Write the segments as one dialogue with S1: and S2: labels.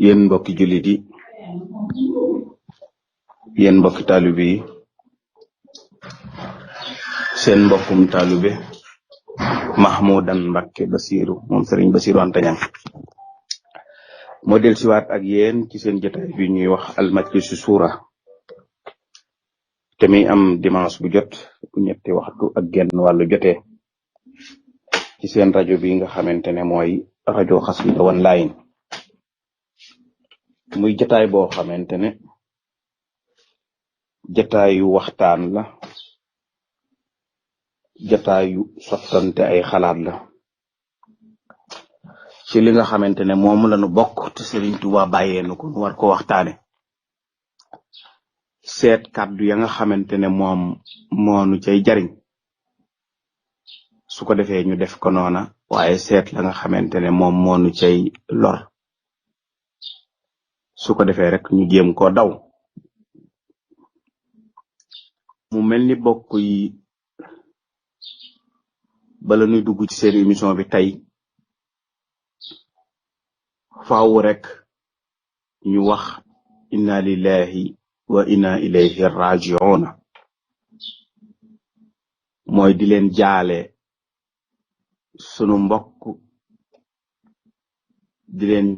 S1: yéen mbokki jullit yi yéen mbokki taalibe yi seen mbokkum taalibe Mahmoudan Mbacké Bassirou moom Serigne Bassirou Anta Niang moo del siwaat ak yéen ci seen jotaay bi ñuy wax Al Majlizou Zoura te muy am dimanche bu jot bu ñetti waxtu ak genn wàllu jotee ci seen rajo bi nga xamante ne mooy rajo Xassida Online muy jotaay boo xamante ne jotaayu waxtaan la jotaayu sottante ay xalaat la ci li nga xamante ne moom lañu bokk te Serigne Touba bàyyee nu ko nu war ko waxtaane seet kàddu ya nga xamante ne moom moonu cay jariñ su ko defee ñu def ko noona waaye seet la nga xamante ne moom moonu cay lor su ko defee rek ñu jéem koo daw mu mel ni bokk yi bala ñuy dugg ci seen émission bi tey faaw rek ñu wax inna lillahi wa inna ilayhi raji'una mooy di leen jaale sunu mbokk di leen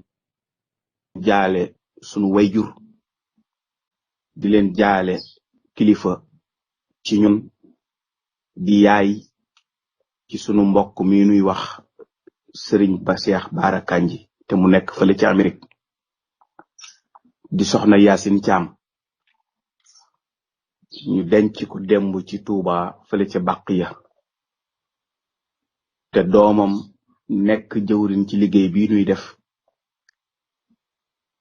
S1: jaale sunu wayjur di leen jaale kilifa ci ñun di yaay ci sunu mbokk mi nuy wax Serigne ba Cheikh Bara Kandji te mu nekk fële ci Amérique di soxna Yacine Thiam ñu denc ko démb ci Touba fële ca Baqiya te doomam nekk jëwriñ ci liggéey bii nuy def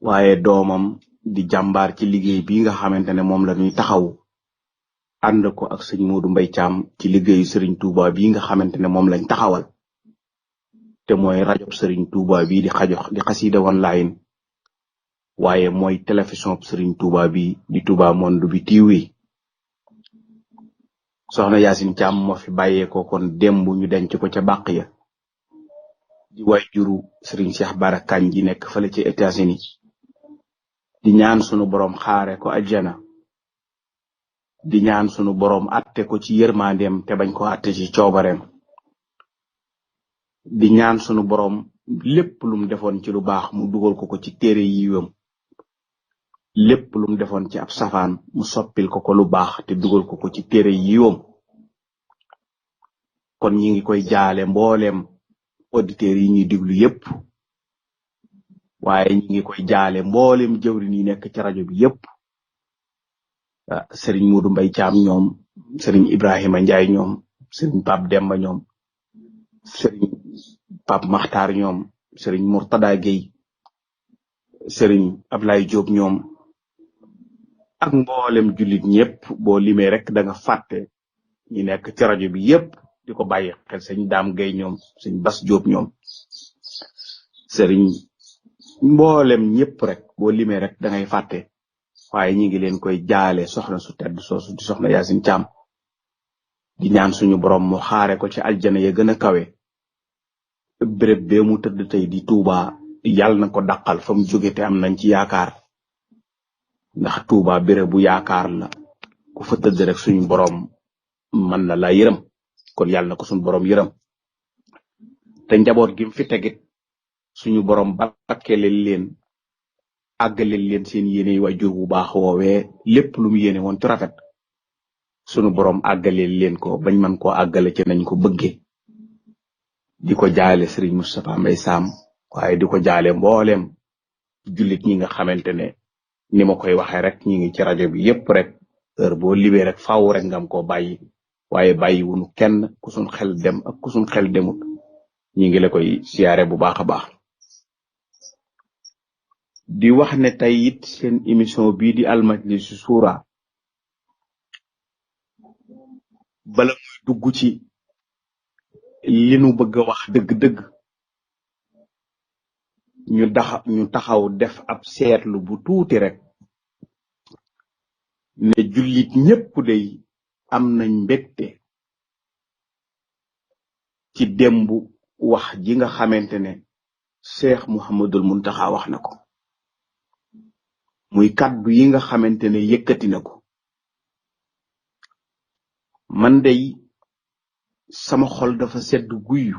S1: waaye doomam di jàmbaar ci liggéey bii nga xamante ne moom la ñuy taxaw ànd ko ak sëñ Modou Mbaye Thiam ci liggéeyu Serigne Touba bii nga xamante ne moom lañ taxawal te mooy rajo Serigne Touba bii di Xassida Online waaye mooy télévision Serigne Touba bi di Touba Monde bi TV soxna Yacine Thiam moo fi bàyyeekoo kon démb ñu denc ko ca Baqiya di way juru Serigne Cheikh Bara Kandji nekk fële ci États-Unis di ñaan sunu borom xaare ko aljana di ñaan sunu borom atte ko ci yërmandeem te bañ ko atte ci coobareem di ñaan sunu borom lépp lum defoon ci lu baax mu dugal ko ci téere yiwam lépp lum defoon ci ab safaan mu soppil ko lu baax te dugal ko ci téere yiwam kon ñi ngi koy jaale mbooleem auditeurs yi ñuy diglu yépp waaye ñi ngi koy jaale mbooleem jëwriñ yi nekk ci rajo bi yépp Serigne Modou Mbaye Thiam ñoom Serigne Ibrahima Ndiaye ñoom Serigne Pape Demba ñoom Serigne Pape Makhtar ñoom Serigne Mourtada Gueye Serigne Ablaye Diop ñoom ak mboolem jullit ñëpp boo limee rek da nga fàtte ñi nekk ci rajo bi yépp di ko bàyyi xel sëñ Dame Gueye ñoom sëñ Bass Diop ñoom Serigne mboolem ñëpp rek boo limee rek da ngay fàtte waaye ñi ngi leen koy jaale soxna su tedd soosu di soxna Yacine Thiam di ñaan suñu borom mu xaare ko ci aljana ya gën a kawe béréb bee mu tëdd tey di Touba yàlla na ko dàqal fa mu jóge te am nañ ci yaakaar ndax Touba béréb bu yaakaar la ku fa tëdd rek suñu borom mën na la yërëm kon yàlla na ko suñu borom yërëm te njaboot gi mu fi tegit suñu borom barkeleel leen àggaleel leen seen yéene waajur bu baax woowee lépp lu mu yéene woon ci rafet sunu borom àggaleel leen ko bañ man koo àggale ci nañ ko bëggee di ko jaale Serigne Moustapha Mbaye Sam waaye di ko jaale mbooleem jullit ñi nga xamante ne ni ma koy waxee rek ñi ngi ci rajo bi yépp rek heure boo libee rek faaw rek ngam koo bàyyi waaye bàyyi wunu kenn ku suñ xel dem ak ku suñ xel demut ñi ngi la koy siyaare bu baax a baax di wax ne tey it seen émission bii di Al Majlizou Zoura bala muy dugg ci li nu bëgg a wax dëgg-dëgg ñu taxaw def ab seetlu bu tuuti rek ne jullit ñépp day am nañ mbégte ci démb wax ji nga xamante ne Cheikh Mouhamadul Muntaxa wax na ko muy kàddu yi nga xamante ne yëkkati na ko. man day sama xol dafa sedd guyu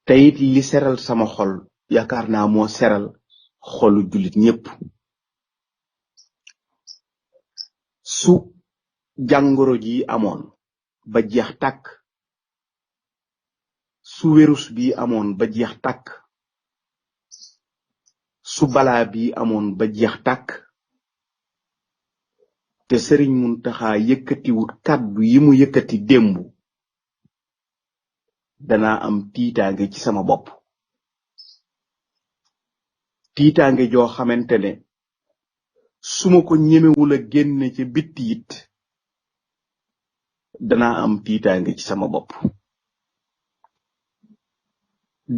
S1: te it li seral sama xol yaakaar naa moo seral xolu jullit ñépp. su jàngoro ji amoon ba jeex tàkk, su virus bi amoon ba jeex tàkk, su balaa bi amoon ba jeex tàkk, te Sëriñ Muntaxa yëkkatiwut kàddu yi mu yëkkati démb, danaa am tiitaange ci sama bopp. tiitaange joo xamante ne su ma ko ñemewul a génne ci bitti it danaa am tiitaange ci sama bopp.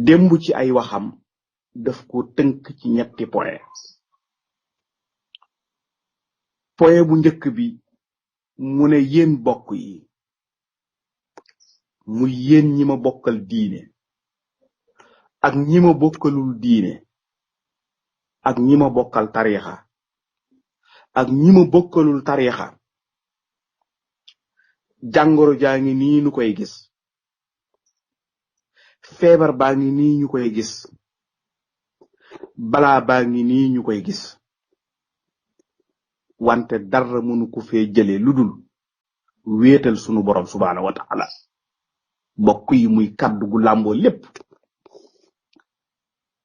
S1: démb ci ay waxam daf ko tënk ci ñetti point. point bu njëkk bi mu ne yéen bokk yi, muy yéen ñi ma bokkal diine ak ñi ma bokkalul diine ak ñi ma bokkal tariixa ak ñi ma bokkalul tariixa, jàngoro jaa ngi nii ñu koy gis, feebar baa ngi nii ñu koy gis, balaa baa ngi nii ñu koy gis, wante dara mënu ko fee jële lu dul wéetal sunu borom subhaanahu wa taala. bokk yi muy kàddu gu làmboo lépp.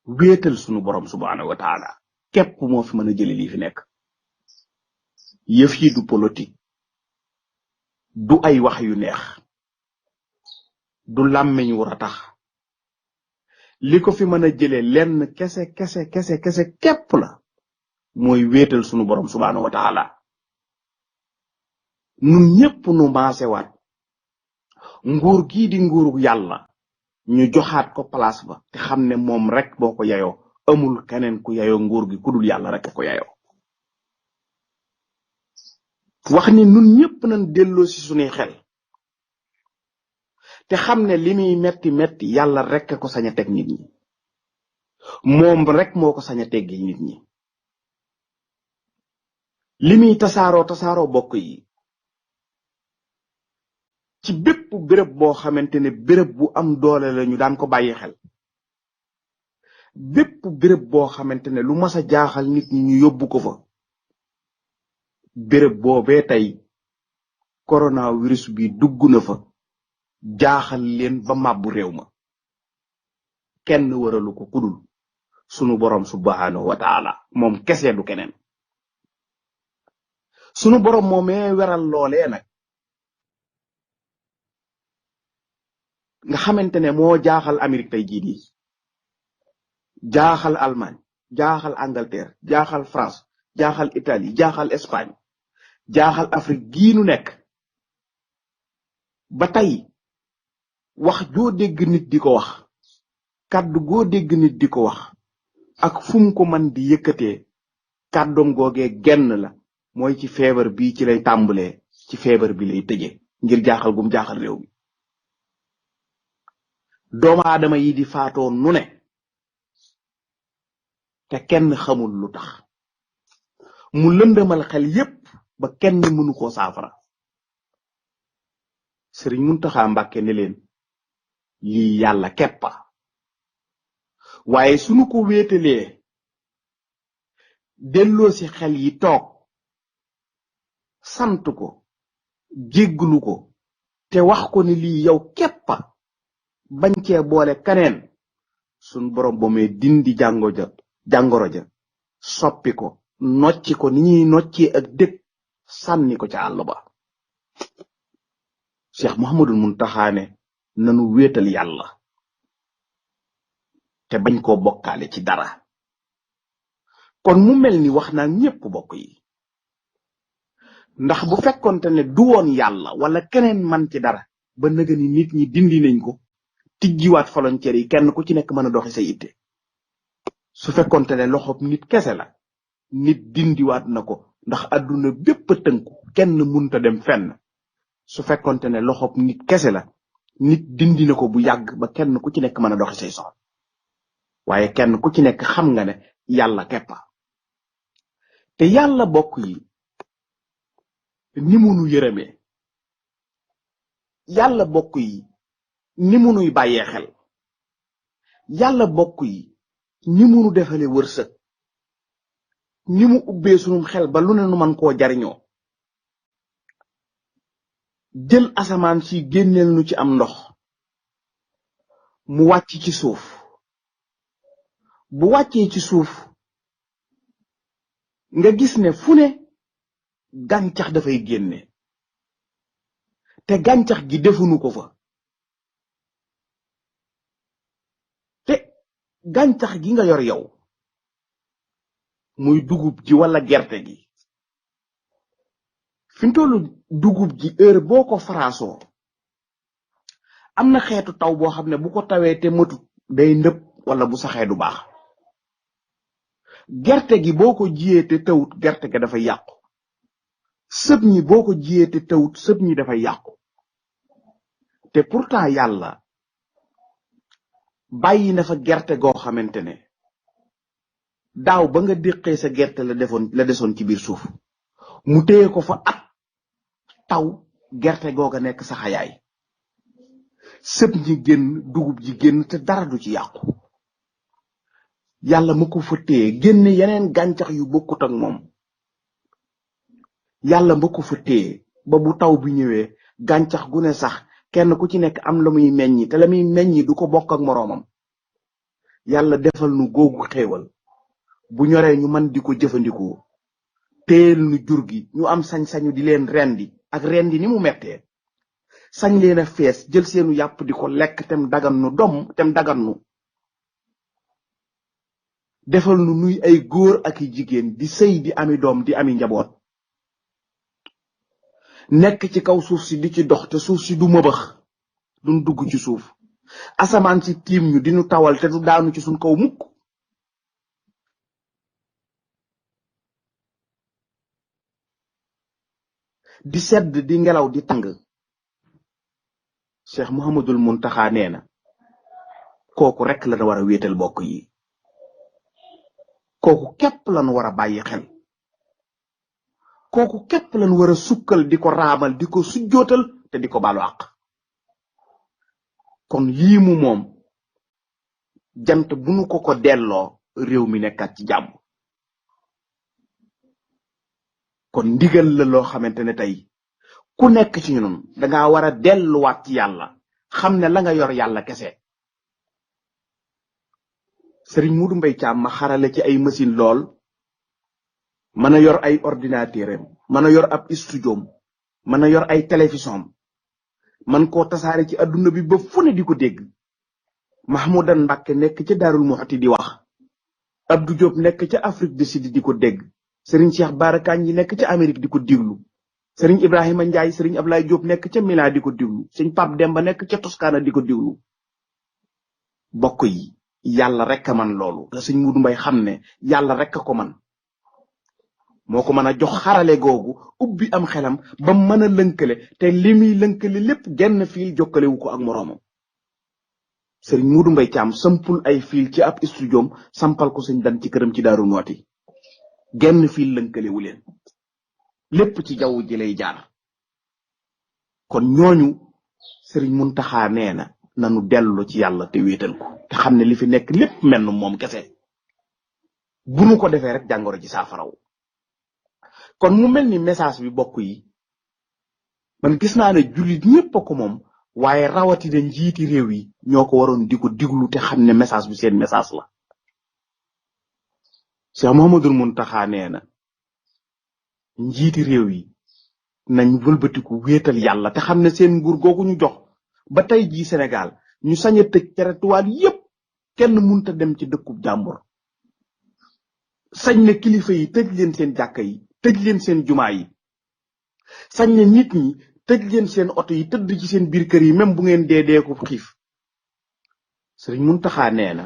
S1: wéetal sunu borom subhaanahu wa taala képp moo fi mën a jële lii fi nekk. yëf yi du politique, du ay wax yu neex, du làmmeñ wu ratax. li ko fi mën a jële lenn kese képp la, mooy wéetal sunu borom subhaanahu wa taala. nun ñépp nu maasewaat nguur gii di nguuru yàlla ñu joxaat ko place ba te xam ne moom rek moo ko yayoo, amul keneen ku yayoo nguur gi ku dul yàlla rek ko yayoo. wax ni nun ñépp nañ delloo ci sunuy xel te xam ne li muy metti metti yàlla rek ko sañ a teg nit ñi, moom rek moo ko sañ a teggi nit ñi. li muy tasaaroo bokk yi ci bépp béréb boo xamante ne béréb bu am doole la ñu daan ko bàyyi xel, bépp béréb boo xamante ne lu mas a jaaxal nit ñi ñu yóbbu ko fa, béréb boobee tey coronavirus bi dugg na fa, jaaxal leen ba màbbu réew ma. kenn waralu ko kudul sunu borom subhanahu wa taala, moom kese du keneen. sunu borom moomee weral loolee nag nga xamante ne moo jaaxal Amérique tey jii di jaaxal Allemagne, jaaxal Angleterre, jaaxal France, jaaxal Italie, jaaxal Espagne, jaaxal Afrique gii nu nekk. ba tey wax joo dégg nit di ko wax, kàddu goo dégg nit di ko wax, ak fum ko man di yëkkatee, kàddoom googee genn la, mooy ci feebar bi ci lay tàmbalee, ci feebar bi lay tëjee, ngir jaaxal gum jaaxal réew mi. doomu aadama yi di faatoo nu ne te kenn xamul lu tax, mu lëndëmal xel yépp ba kenn mënu koo saafara. Sëriñ Muntaxa Mbàkke ne leen lii yàlla keppa, waaye sunu ko wéetalee delloo ci xel yi toog sant ko, jégglu ko, te wax ko ni lii yow keppa, bañ cee boole kaneen, sun borom bo mee dindi jàngoro ja soppi ko, nocci ko ni ñuy nocci ak dëkk, sànni ko ca àll ba. Cheikh Mouhamadul Muntaxa ne nanu wéetal yàlla te bañ koo bokkaale ci dara. kon mu mel ni wax naa ñépp bokk yi, ndax bu fekkonte ne du woon yàlla wala keneen man ci dara, ba nëga ni nit ñi dindi nañ ko, tijjiwaat frontière yi, kenn ku ci nekk mën a doxi sa yitte. su fekkonte ne loxob nit kese la, nit dindiwaat na ko, ndax àdduna bépp tënku, kenn munta dem fenn. su fekkonte ne loxob nit kese la, nit dindi na ko bu yàgg ba kenn ku ci nekk mën a doxi say soxla. waaye kenn ku ci nekk xam nga ne yàlla keppa te yàlla bokk yi ni mu nu yërëmee yàlla bokk yi ni mu nuy bàyyee xel yàlla bokk yi ni mu nu defale wërsëg ni mu ubbee sunum xel ba lu ne nu man koo jariñoo jël asamaan si génneel nu ci am ndox mu wàcc ci suuf bu wàccee ci suuf nga gis ne fu ne gàncax dafay génne te gàncax gi defunu ko fa te gàncax gi nga yor yow muy dugub ji wala gerte gi fi mu tollu dugub ji heure boo ko faraasoo am na xeetu taw boo xam ne bu ko tawee te matut day ndëpp wala bu saxee du baax gerte gi boo ko jiyee te tawut gerte ga dafay yàqu sëb ñi boo ko jiyee te tawut sëb ñi dafay yàqu te pourtant yàlla bàyyi na fa gerte goo xamante ne daaw ba nga déqee sa gerte la desoon ci biir suuf mu téye ko fa at taw gerte googa nekk saxayaay sëb ñi génn dugub ji génn te dara du ci yàqu yàlla ma ko fa téye génne yeneen gàncax yu bokkut ak moom yàlla ma ko fa téye ba bu taw bi ñëwee gàncax gu ne sax kenn ku ci nekk am la muy meññi te la muy meññi du ko bokk ak moroomam yàlla defal nu googu xéewal bu ñoree ñu mën di ko jëfandikoo téel nu jur gi ñu am sañ-sañu di leen rendi ak rendi ni mu mettee sañ leen a fees jël seenu yàpp di ko lekk tem dagan nu defal nu nuy ay góor ak i jigéen di sëy di ami doom di ami njaboot nekk ci kaw suuf si di ci dox te suuf si du mëbax duñ dugg ci suuf asamaan si tiim ñu di nu tawal te du daanu ci suñ kaw mukk di sedd di ngelaw di tàng Cheikh Mouhamadul Muntaxa nee na kooku rek la war a wéetal bokk yi kooku képp lan war a bàyyi xel kooku képp lan war a sukkal di ko raamal di ko sujjootal te di ko baalu àq kon yii mu moom jant bu nu ko delloo réew mi nekkat ci jàmm kon ndigal la loo xamante ne tey ku nekk ci ñun danga war a delluwaat ci yàlla xam ne la nga yor yàlla kese sëriñ Mudu Mbay Caam ma xarale ci ay machine lool mën a yor ay ordinateur am mën a yor ab studio mën a yor ay télévision man koo tasaare ci adduna bi ba fu ne di ko dégg Mahmoudan Mbàkke nekk ca Daarul Muxti di wax Abdou Diop nekk ca Afrique du Sud di ko dégg sëriñ Cheikh Bara Kandji nekk ca Amérique di ko diglu sëriñ Ibrahima Ndiaye sëriñ Ablaye Diop nekk ca Milan di ko diglu sëriñ Pape Demba nekk ca Toscana di ko diglu bokk yi yàlla rek a man loolu te sëñ Mudu Mbay xam ne yàlla rek a ko man moo ko mën a jox xarale googu ubbi am xelam ba mën a lënkale te li muy lënkale lépp genn fiil jokkalewu ko ak moroomam sëriñ Mudu Mbay Caam sampul ay fiil ci ab studiom sampal ko sëñ Dan ci këram ci Daaru Muxti genn fiil lënkalewu leen lépp ci jaww ji lay jaar kon ñooñu sëriñ Muntaxa nee na nanu dellu ci yàlla te wéetal ko te xam ne li fi nekk lépp mel na moom kese bu nu ko defee rek jàngoro ji saafaraw kon mu mel ni message bi bokk yi man gis naa ne jullit ñépp a ko moom waaye rawatina njiiti réew yi ñoo ko waroon di ko diglu te xam ne message bi seen message la Cheikh Mouhamadul Muntaxa nee na njiiti réew yi nañ wëlbatiku wéetal yàlla te xam ne seen nguur googu ñu jox ba tey jii Sénégal ñu sañ a tëj territoire yépp kenn munta dem ci dëkkub jàmbur sañ ne kilifa yi tëj leen seen jàkka yi tëj leen seen jumaa yi sañ ne nit ñi tëj leen seen oto yi tëdd ci seen biir kër yi même bu ngeen dee ko xiif Sëriñ Muntaxa nee na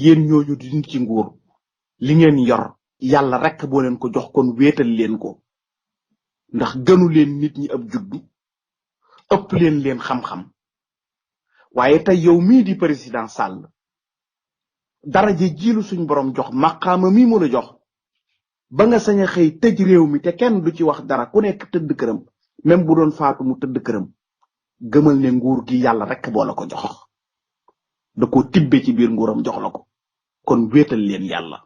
S1: yéen ñooñu di ci nguur li ngeen yor yàlla rek boo leen ko jox kon wéetal leen ko ndax gënu leen nit ñi ab juddu ëpp leen xam-xam waaye tey yow mii di président Sall daraja jiilu suñ borom jox maqaama mi mu la jox ba nga sañ a xëy tëj réew mi te kenn du ci wax dara ku nekk tëdd këram même bu doon faatu mu tëdd këram gëmal ne nguur gi yàlla rek boo la ko jox da ko tibbe ci biir nguuram jox la ko kon wéetal leen yàlla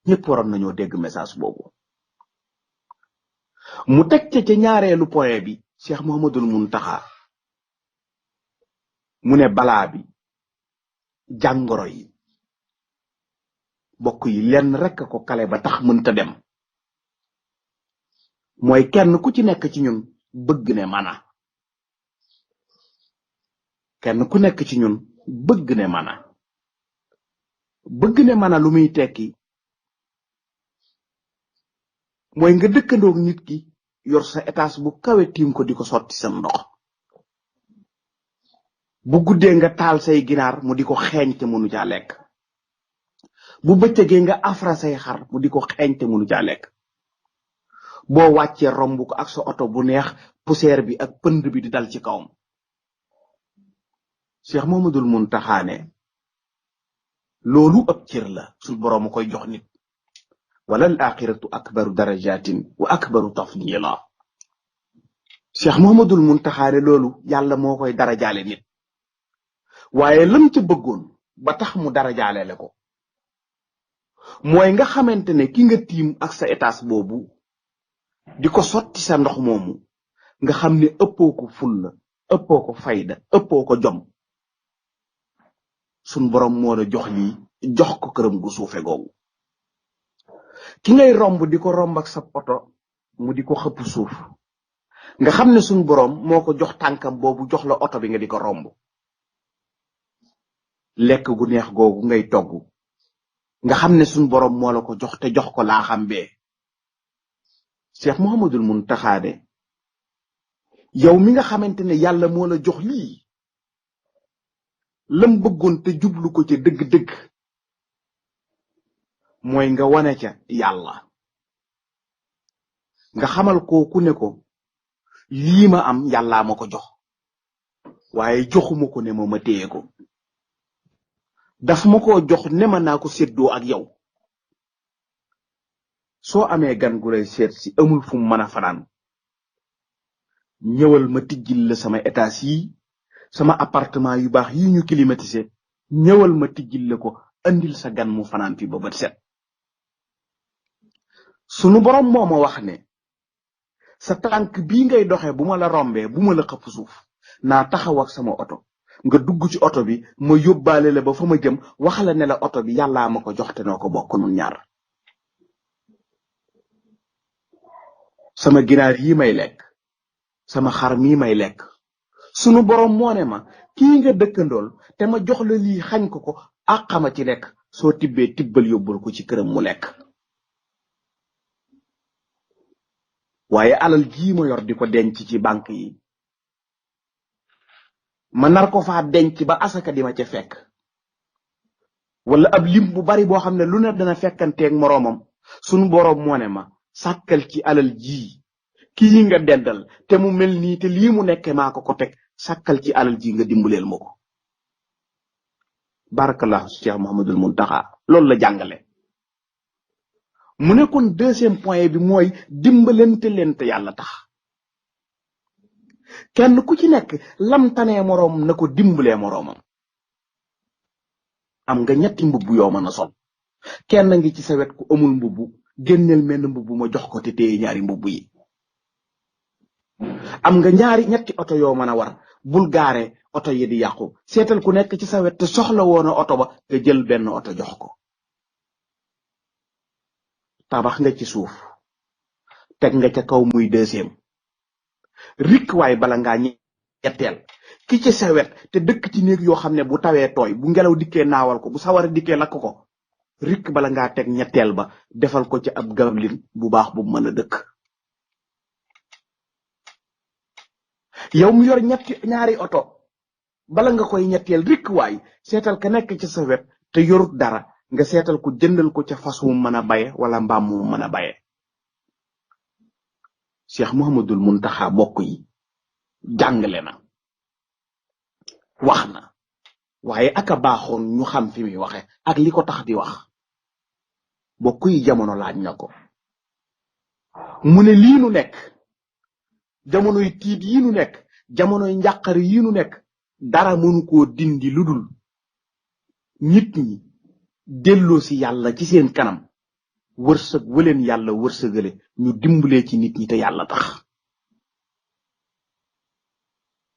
S1: ñëpp waroon nañoo dégg message boobu. mu teg ca ñaareelu point bi Cheikh Mouhamadoul Mountakha mu ne balaa bi jàngoro yi bokk yi lenn rek ko kale ba tax mënta dem mooy kenn ku ci nekk ci ñun bëgg ne mana kenn ku nekk ci ñun bëgg ne mana lu muy tekki mooy nga dëkkandoog nit ki yor sa étage bu kawe tiim ko di ko sotti sam ndox bu guddee nga taal say ginaar mu di ko xeeñ te mënu caa lekk bu bëccëgee nga afra say xar mu di ko xeeñ te mënu caa lekk boo wàccee romb ko ak sa oto bu neex poussière bi ak pënd bi di dal ci kawam. Cheikh Mouhamadoul Mountakha ne loolu ab cër la suñ boroom a koy jox nit wala al axiratu akbaru darajatin wa akbaru tafdila. Cheikh Mouhamadoul Mountakha ne loolu yàlla moo koy darajaale nit waaye lam ca bëggoon ba tax mu darajaale ko mooy nga xamante ne ki nga tiim ak sa étage boobu di ko sotti sa ndox moomu nga xam ne ëppoo ko fulla ëppoo ko fayda ëppoo ko jom suñ borom moo la jox lii jox ko këram gu suufe googu. ki ngay romb di ko romb ak sa oto mu di ko xëpp suuf nga xam ne suñ borom moo ko jox tànkam boobu jox la oto bi nga di ko romb. lekk gu neex googu ngay togg nga xam ne suñ borom moo la ko jox te jox ko laa xam bee. Cheikh Mouhamadoul Mountakha de yow mi nga xamante ne yàlla moo la jox lii lam bëggoon te jublu ko ca dëgg-dëgg mooy nga wane ca yàlla nga xamal ko ku ne ko lii ma am yàllaa ma ko jox waaye joxuma ko ne ma téye ko daf ma ko jox ne ma naa ko séddoo ak yow. soo amee gan gu lay seet si amul fu mu mën a fanaan ñëwal ma tijjil la sama étage yi sama appartement yu baax yi ñu climatisé ñëwal ma tijjil la ko andil sa gan mu fanaan fi ba bët set. sunu borom moo ma wax ne sa tànk bii ngay doxee bu ma la rombee bu ma la xëpp suuf naa taxaw ak sama oto nga dugg ci oto bi ma yóbbaale la ba fa ma jëm wax la ne la oto bi yàllaa ma ko jox te noo ko bokk nun ñaar. sama ginaar yi may lekk sama xar mii may lekk sunu borom moo ne ma kii nga dëkkandool te ma jox la lii xañ ko ak xama ci nekk soo tibbee tibbal yóbbul ko ci këram mu lekk. waaye alal jii ma yor di ko denc ci banque yi ma nar ko faa denc ba asaka di ma ca fekk wala ab lim bu bari boo xam ne lu ne dana fekkanteeg moroomam sunu borom moo ne ma sàkkal ci alal ji kii nga dendal te mu mel nii te lii mu nekke maa ko teg sàkkal ci alal ji nga dimbaleel ma ko. barakallahu Cheikh Mouhamadoul Mountakha loolu la jàngale. mu ne kon deuxième point bi mooy dimbalante leen te yàlla tax kenn ku ci nekk lam tanee moroom na ko dimbalee moroomam. am nga ñetti mbubb yoo mën a sol kenn ngi ci sa wet ku amul mbubb génneel menn mbubb ma jox ko te téye ñaari mbubb yi. am nga ñetti oto yoo mën a war bul gaare oto yi di yàqu seetal ku nekk ci sa wet te soxla woon a oto ba nga jël benn oto jox ko. tabax nga ci suuf teg nga ca kaw muy deuxième rik waay bala ngaa ñetteel ki ci sa wet te dëkk ci néeg yoo xam ne bu tawee tooy bu ngelaw dikkee naawal ko bu sawara dikkee lakk ko rik bala ngaa teg ñetteel ba defal ko ci ab gablin bu baax bu mën a dëkk. yow mu yor ñaari oto bala nga koy ñetteel rik waay seetal ka nekk ci sa wet te yorut dara nga seetal ko jëndal ko ca fas wu mën a baye wala mbaam mu mën a baye. Cheikh Mouhamadoul Mountakha bokk yi jàngale na wax na waaye aka baaxoon ñu xam fi muy waxe ak li ko tax di wax bokk yi jamono laaj na ko mu ne lii nu nekk jamonoy tiit yi nu nekk jamonoy njàqare yi nu nekk dara mënu koo dindi lu dul nit ñi delloo si yàlla ci seen kanam wërsëg wëleen yàlla wërsëgale ñu dimbalee ci nit ñi te yàlla tax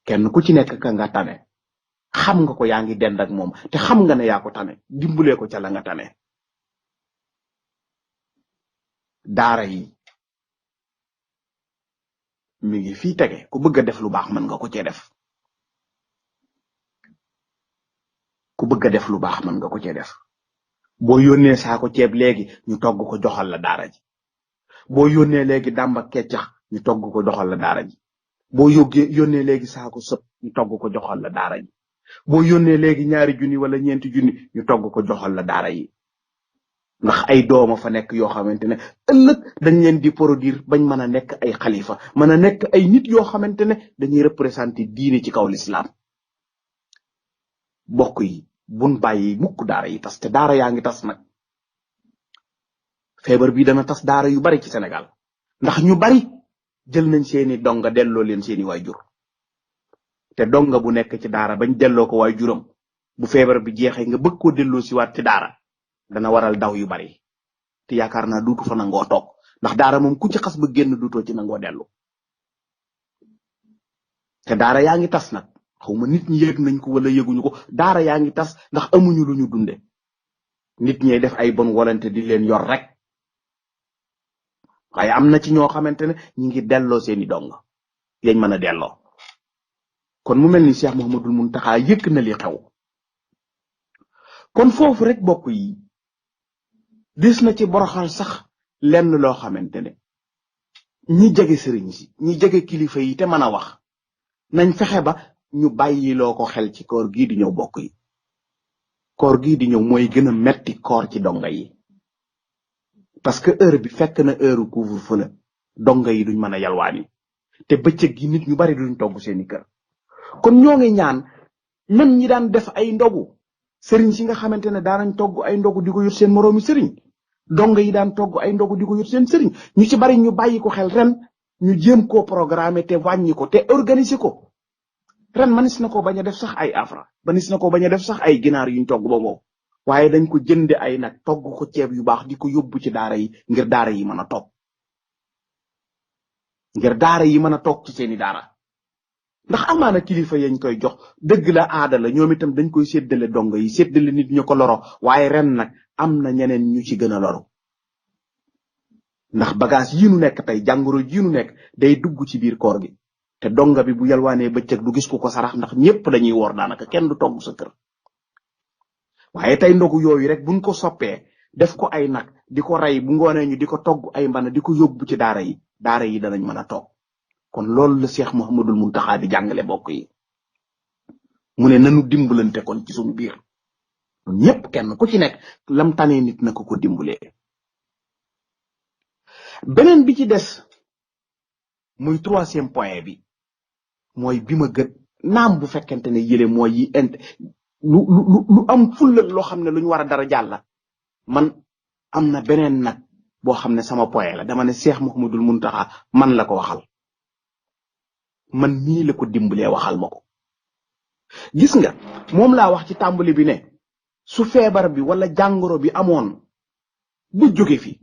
S1: kenn ku ci nekk ka nga tane xam nga ko yaa ngi dend ak moom te xam nga ne yaa ko tane dimbalee ko ca la nga tane daara yi mi ngi fii tege ku bëgg a def lu baax mën nga ko cee def ku bëgg a def lu baax mën nga ko cee def boo yónnee saako ceeb léegi ñu togg ko joxal la daara ji boo yónnee léegi dàmba keccax ñu togg ko joxal la daara ji boo yónnee léegi saako sëp ñu togg ko joxal la daara ji boo yónnee léegi 2 junni wala 4 junni ñu togg ko joxal la daara yi ndax ay dooma fa nekk yoo xamante ne ëllëg dañ leen di produire bañ mën a nekk ay xalifa mën a nekk ay nit yoo xamante ne dañuy représenter diine ci kaw lislaam bokk yi buñ bàyyi mukk daara yi tas te daara yaa ngi tas nag feebar bi dana tas daara yu bari ci Sénégal ndax ñu bari jël nañ seeni donga delloo leen seeni waajur te donga bu nekk ci daara bañ delloo ko waajuram bu feebar bi jeexee nga bëgg koo delloo si waat ci daara dana waral daw yu bari te yaakaar naa duutu fa nangoo toog ndax daara moom ku ci xas ba génn duutoo ci nangoo dellu te daara yaa ngi tas nag xawma nit ñi yëg nañ ko wala yëguñu ko daara yaa ngi tas ndax amuñu lu ñu dunde nit ñi def ay bon volonté di leen yor rek waaye am na ci ñoo xamante ne ñi ngi delloo seeni dong yañ mën a delloo kon mu mel ni Cheikh Mouhamadoul Mountakha yëkk na li xew kon foofu rek bokk yi des na ci boroxal sax lenn loo xamante ne ñi jege sëriñ si ñi jege kilifa yi te mën a wax nañ fexe ba ñu bàyyiloo ko xel ci koor gii di ñëw bokk yi koor gii di ñëw mooy gën a metti koor ci donga yi parce que heure bi fekk na heure couvre-feu la donga yi duñ mën a yalwaani te bëccëg gi nit ñu bari duñ togg seeni kër kon ñoo ngi ñaan même ñi daan def ay ndogu sëriñ si nga xamante ne daanañ togg ay ndogu di ko yot seen moroomi sëriñ donga yi daan togg ay ndogu di ko yot seen sëriñ ñu ci bari ñu bàyyi ko xel ren ñu jéem koo programmer te wàññi ko te organiser ko ren manis na ko bañ a def sax ay afra manis na ko bañ a def sax ay ginaar yuñ togg ba ngoo waaye dañ ko jënde ay nag togg ko ceeb yu baax di ko yóbbu ci daara yi ngir daara yi mën a toog ngir daara yi mën a toog ci seeni daara ndax amaana kilifa yañ koy jox dëgg la aada la ñoom itam dañ koy séddale dongo yi séddale nit ñu ko loro waaye ren nag am na ñeneen ñu ci gën a loro ndax bagage yi nu nekk tey jàngoro ji nu nekk day dugg ci biir koor gi te donga bi bu yalwaanee bëccëg du gis ku ko sarax ndax ñëpp dañuy woor daanaka kenn du togg sa kër waaye tey ndogu yooyu rek buñ ko soppee def ko ay nag di ko rey bu ngoonee ñu di ko togg ay mbana di ko yóbbu ci daara yi danañ mën a toog kon loolu la Cheikh Mouhamadoul Mountakha di jàngale bokk yi mu ne nanu dimbalante kon ci suñu biir ñëpp kenn ku ci nekk lam tanee nit na ko dimbalee beneen bi ci des muy 3e point bi mooy bi ma gën naam bu fekkente ne yële mooy yi lu am fulla loo xam ne lu ñu war a dara jàlla man am na beneen nag boo xam ne sama point la dama ne Cheikh Mouhamadoul Mountakha man la ko waxal man mii la ko dimbalee waxal ma ko gis nga moom laa wax ci tàmbali bi ne su feebar bi wala jàngoro bi amoon bu jóge fi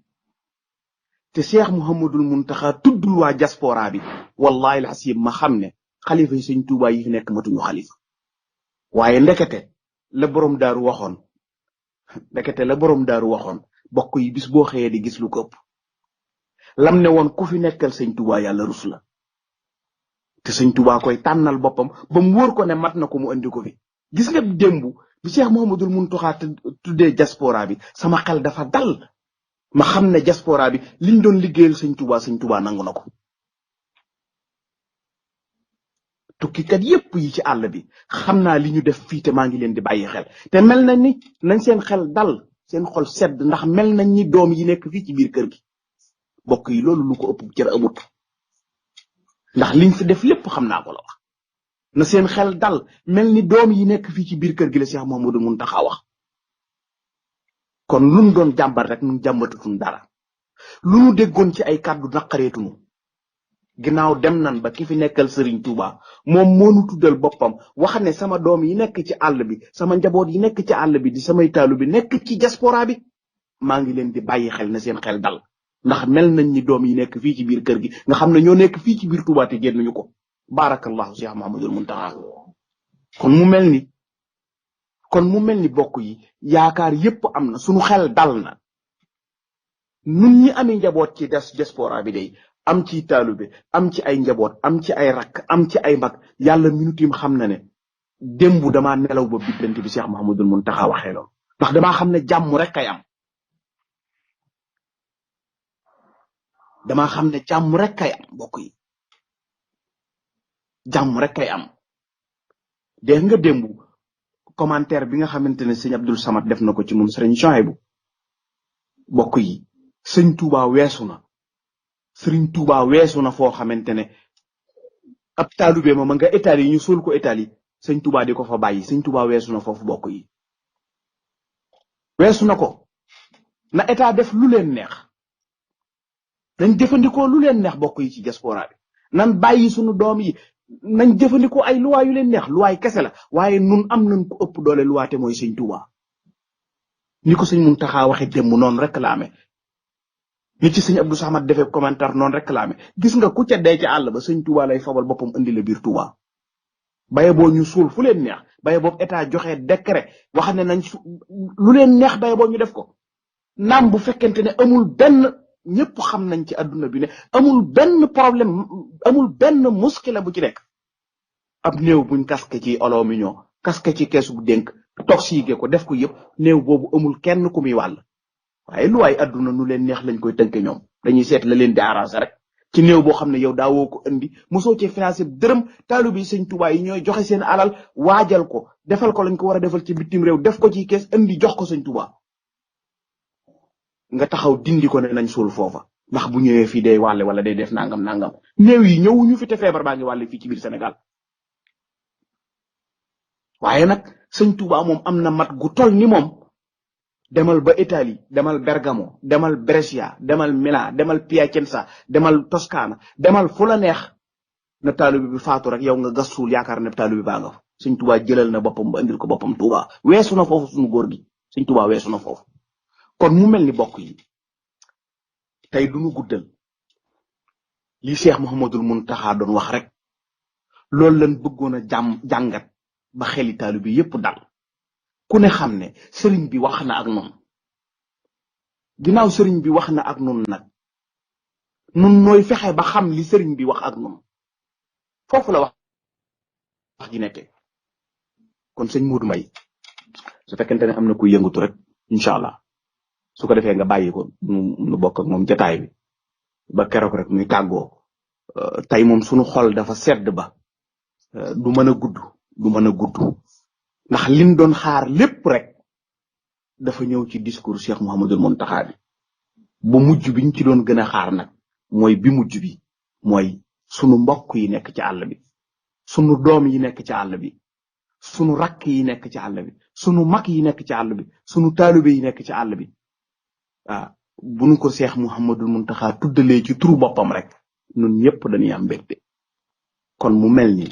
S1: te Cheikh Mouhamadoul Mountakha tuddul waa diaspora bi wallahi alxasim ma xam ne xalifa yi Sëñ Tuubaa yi fi nekk matuñu xalifa waaye ndekete la borom daaru waxoon bokk yi bis boo xëyee di gis lu ko ëpp lam ne woon ku fi nekkal Sëñ Tuubaa yàlla rus la te Sëñ Tuubaa koy tànnal boppam ba mu wóor ko ne mat na ko mu andi ko fi gis nga démb bi Cheikh Mouhamadoul Mountakha tuddee diaspora bi sama xel dafa dal ma xam ne diaspora bi liñ doon liggéeyal Sëñ Tuubaa nangu na ko tukkikat yépp yi ci àll bi xam naa li ñu def fii te maa ngi leen di bàyyi xel te mel nañ ni nañ seen xel dal seen xol sedd ndax mel nañ ni doom yi nekk fii ci biir kër gi bokk yi loolu lu ko ëpp cër amut ndax liñ fi def lépp xam naa ko la wax na seen xel dal mel ni doom yi nekk fii ci biir kër gi la Cheikh Mouhamadou Mountakha wax kon lu mu doon jàmbat rek nun jàmbatutun dara lu nu déggoon ci ay kàddu naqareetunu ginnaaw dem nan ba ki fi nekkal Serigne Touba moom moo nu tuddal boppam wax ne sama doom yi nekk ci àll bi sama njaboot yi nekk ci àll bi di samay taalu bi nekk ci diaspora bi maa ngi leen di bàyyi xel na seen xel dal ndax mel nañ ni doom yi nekk fii ci biir kër gi nga xam ne ñoo nekk fii ci biir Touba te génnuñu ko barakallahu Cheikh Mouhamadoul Mountakha kon mu mel ni bokk yi yaakaar yépp am na sunu xel dal na nun ñi amee njaboot ci diaspora bi day am ci taalube am ci ay njaboot am ci ay rakk am ci ay mag yàlla minutim xam na ne démb damaa nelaw ba biddante bi Cheikh Mouhamadoul Mountakha waxee loolu ndax damaa xam ne jàmm rek kay am damaa xam ne jàmm rek kay am mbokk yi jàmm rek kay am dégg nga démb commentaire bi nga xamante ne sëñ Abdul Samad def na ko ci moom sëriñ Chouaïbou bokk yi sëñ Touba weesu na sëriñ Touba weesu na foo xamante ne ab taalube ma nga Italie yi ñu suul ko Italie sëñ Touba di ko fa bàyyi sëñ Touba weesu na foofu bokk yi weesu na ko na état def lu leen neex nañ jëfandikoo lu leen neex bokk yi ci diaspora bi nan bàyyi sunu doom yi nañ jëfandikoo ay luwaa yu leen neex luwaay kese la waaye nun am nañ ko ëpp doole luwaate mooy sëñ Touba ni ko sëñ Mountakha waxe démb noonu rek la amee ni ci sëñ Abdou Samad defee commentaire noonu rek la amee gis nga ku ca dee ci àll ba sëñ Touba lay fabal boppam indi la biir Touba baye boo ñu suul fu leen neex baye boobu état joxe décret wax ne nañ lu leen neex baye boo ñu def ko naam bu fekkente ne amul benn ñëpp xam nañ ci adduna bi ne amul benn problème amul benn muskila bu ci nekk ab néew buñ kaske ci aluminium kaske ci keesu dénk toxique ko def ko yëpp néew boobu amul kenn ku muy wàll waaye lu waay adduna nu leen neex lañ koy tënke ñoom dañuy seet la leen di arrangé rek ci néew boo xam ne yow daawoo ko indi mosoo ci financé dërëm taalibe yi sëñ Tuubaa yi ñooy joxe seen alal waajal ko defal ko lañ ko war a defal ci bitim réew def ko ci kees indi jox ko sëñ Tuubaa nga taxaw dindi ko ne nañ suul foofa ndax bu ñëwee fii day wàlle wala day def nangam nangam néew yi ñëwuñu fi te feebar baa ngi wàlle fii ci biir Sénégal waaye nag sëñ Touba moom am na mat gu tol ni moom demal ba Italie demal Bergamo demal Brescia demal Milan demal Piacenza demal Toscana demal fu la neex na taalibe bi faatu rek yow nga gas suul yaakaar ne taalibe baa nga fa sëñ Touba jëlal na boppam ba indil ko boppam Touba weesu na foofu suñu góor gi sëñ Touba weesu na foofu kon mu mel ni bokk yi tey du ñu guddal li Cheikh Mouhamadoul Mountakha doon wax rek loolu lañ bëggoon a jàngat ba xeli taalibe bi yépp dal ku ne xam ne sëriñ bi wax na ak noonu ginnaaw sëriñ bi wax na ak noonu nag nun nooy fexe ba xam li sëriñ bi wax ak noonu foofu la wax ji nekkee kon sëñ Modou Mbaye su fekkente ne am na ku yëngatu rek incha allah su ko defee nga bàyyi ko nu bokk ak moom jataay bi ba keroog rek muy tàggoo tey moom sunu xol dafa sedd ba du mën a gudd ndax liñ doon xaar lépp rek dafa ñëw ci discours Cheikh Mouhamadoul Mountakha bi bu mujj biñ ci doon gën a xaar nag mooy bi mujj bi mooy sunu mbokk yi nekk ci àll bi sunu doom yi nekk ci àll bi sunu rakk yi nekk ci àll bi sunu mag yi nekk ci àll bi sunu taalibe yi nekk ci àll bi bu nu ko Cheikh Mouhamadoul Mountakha tuddalee ci turu boppam rek ñun ñëpp dañuy am mbégte kon mu mel ni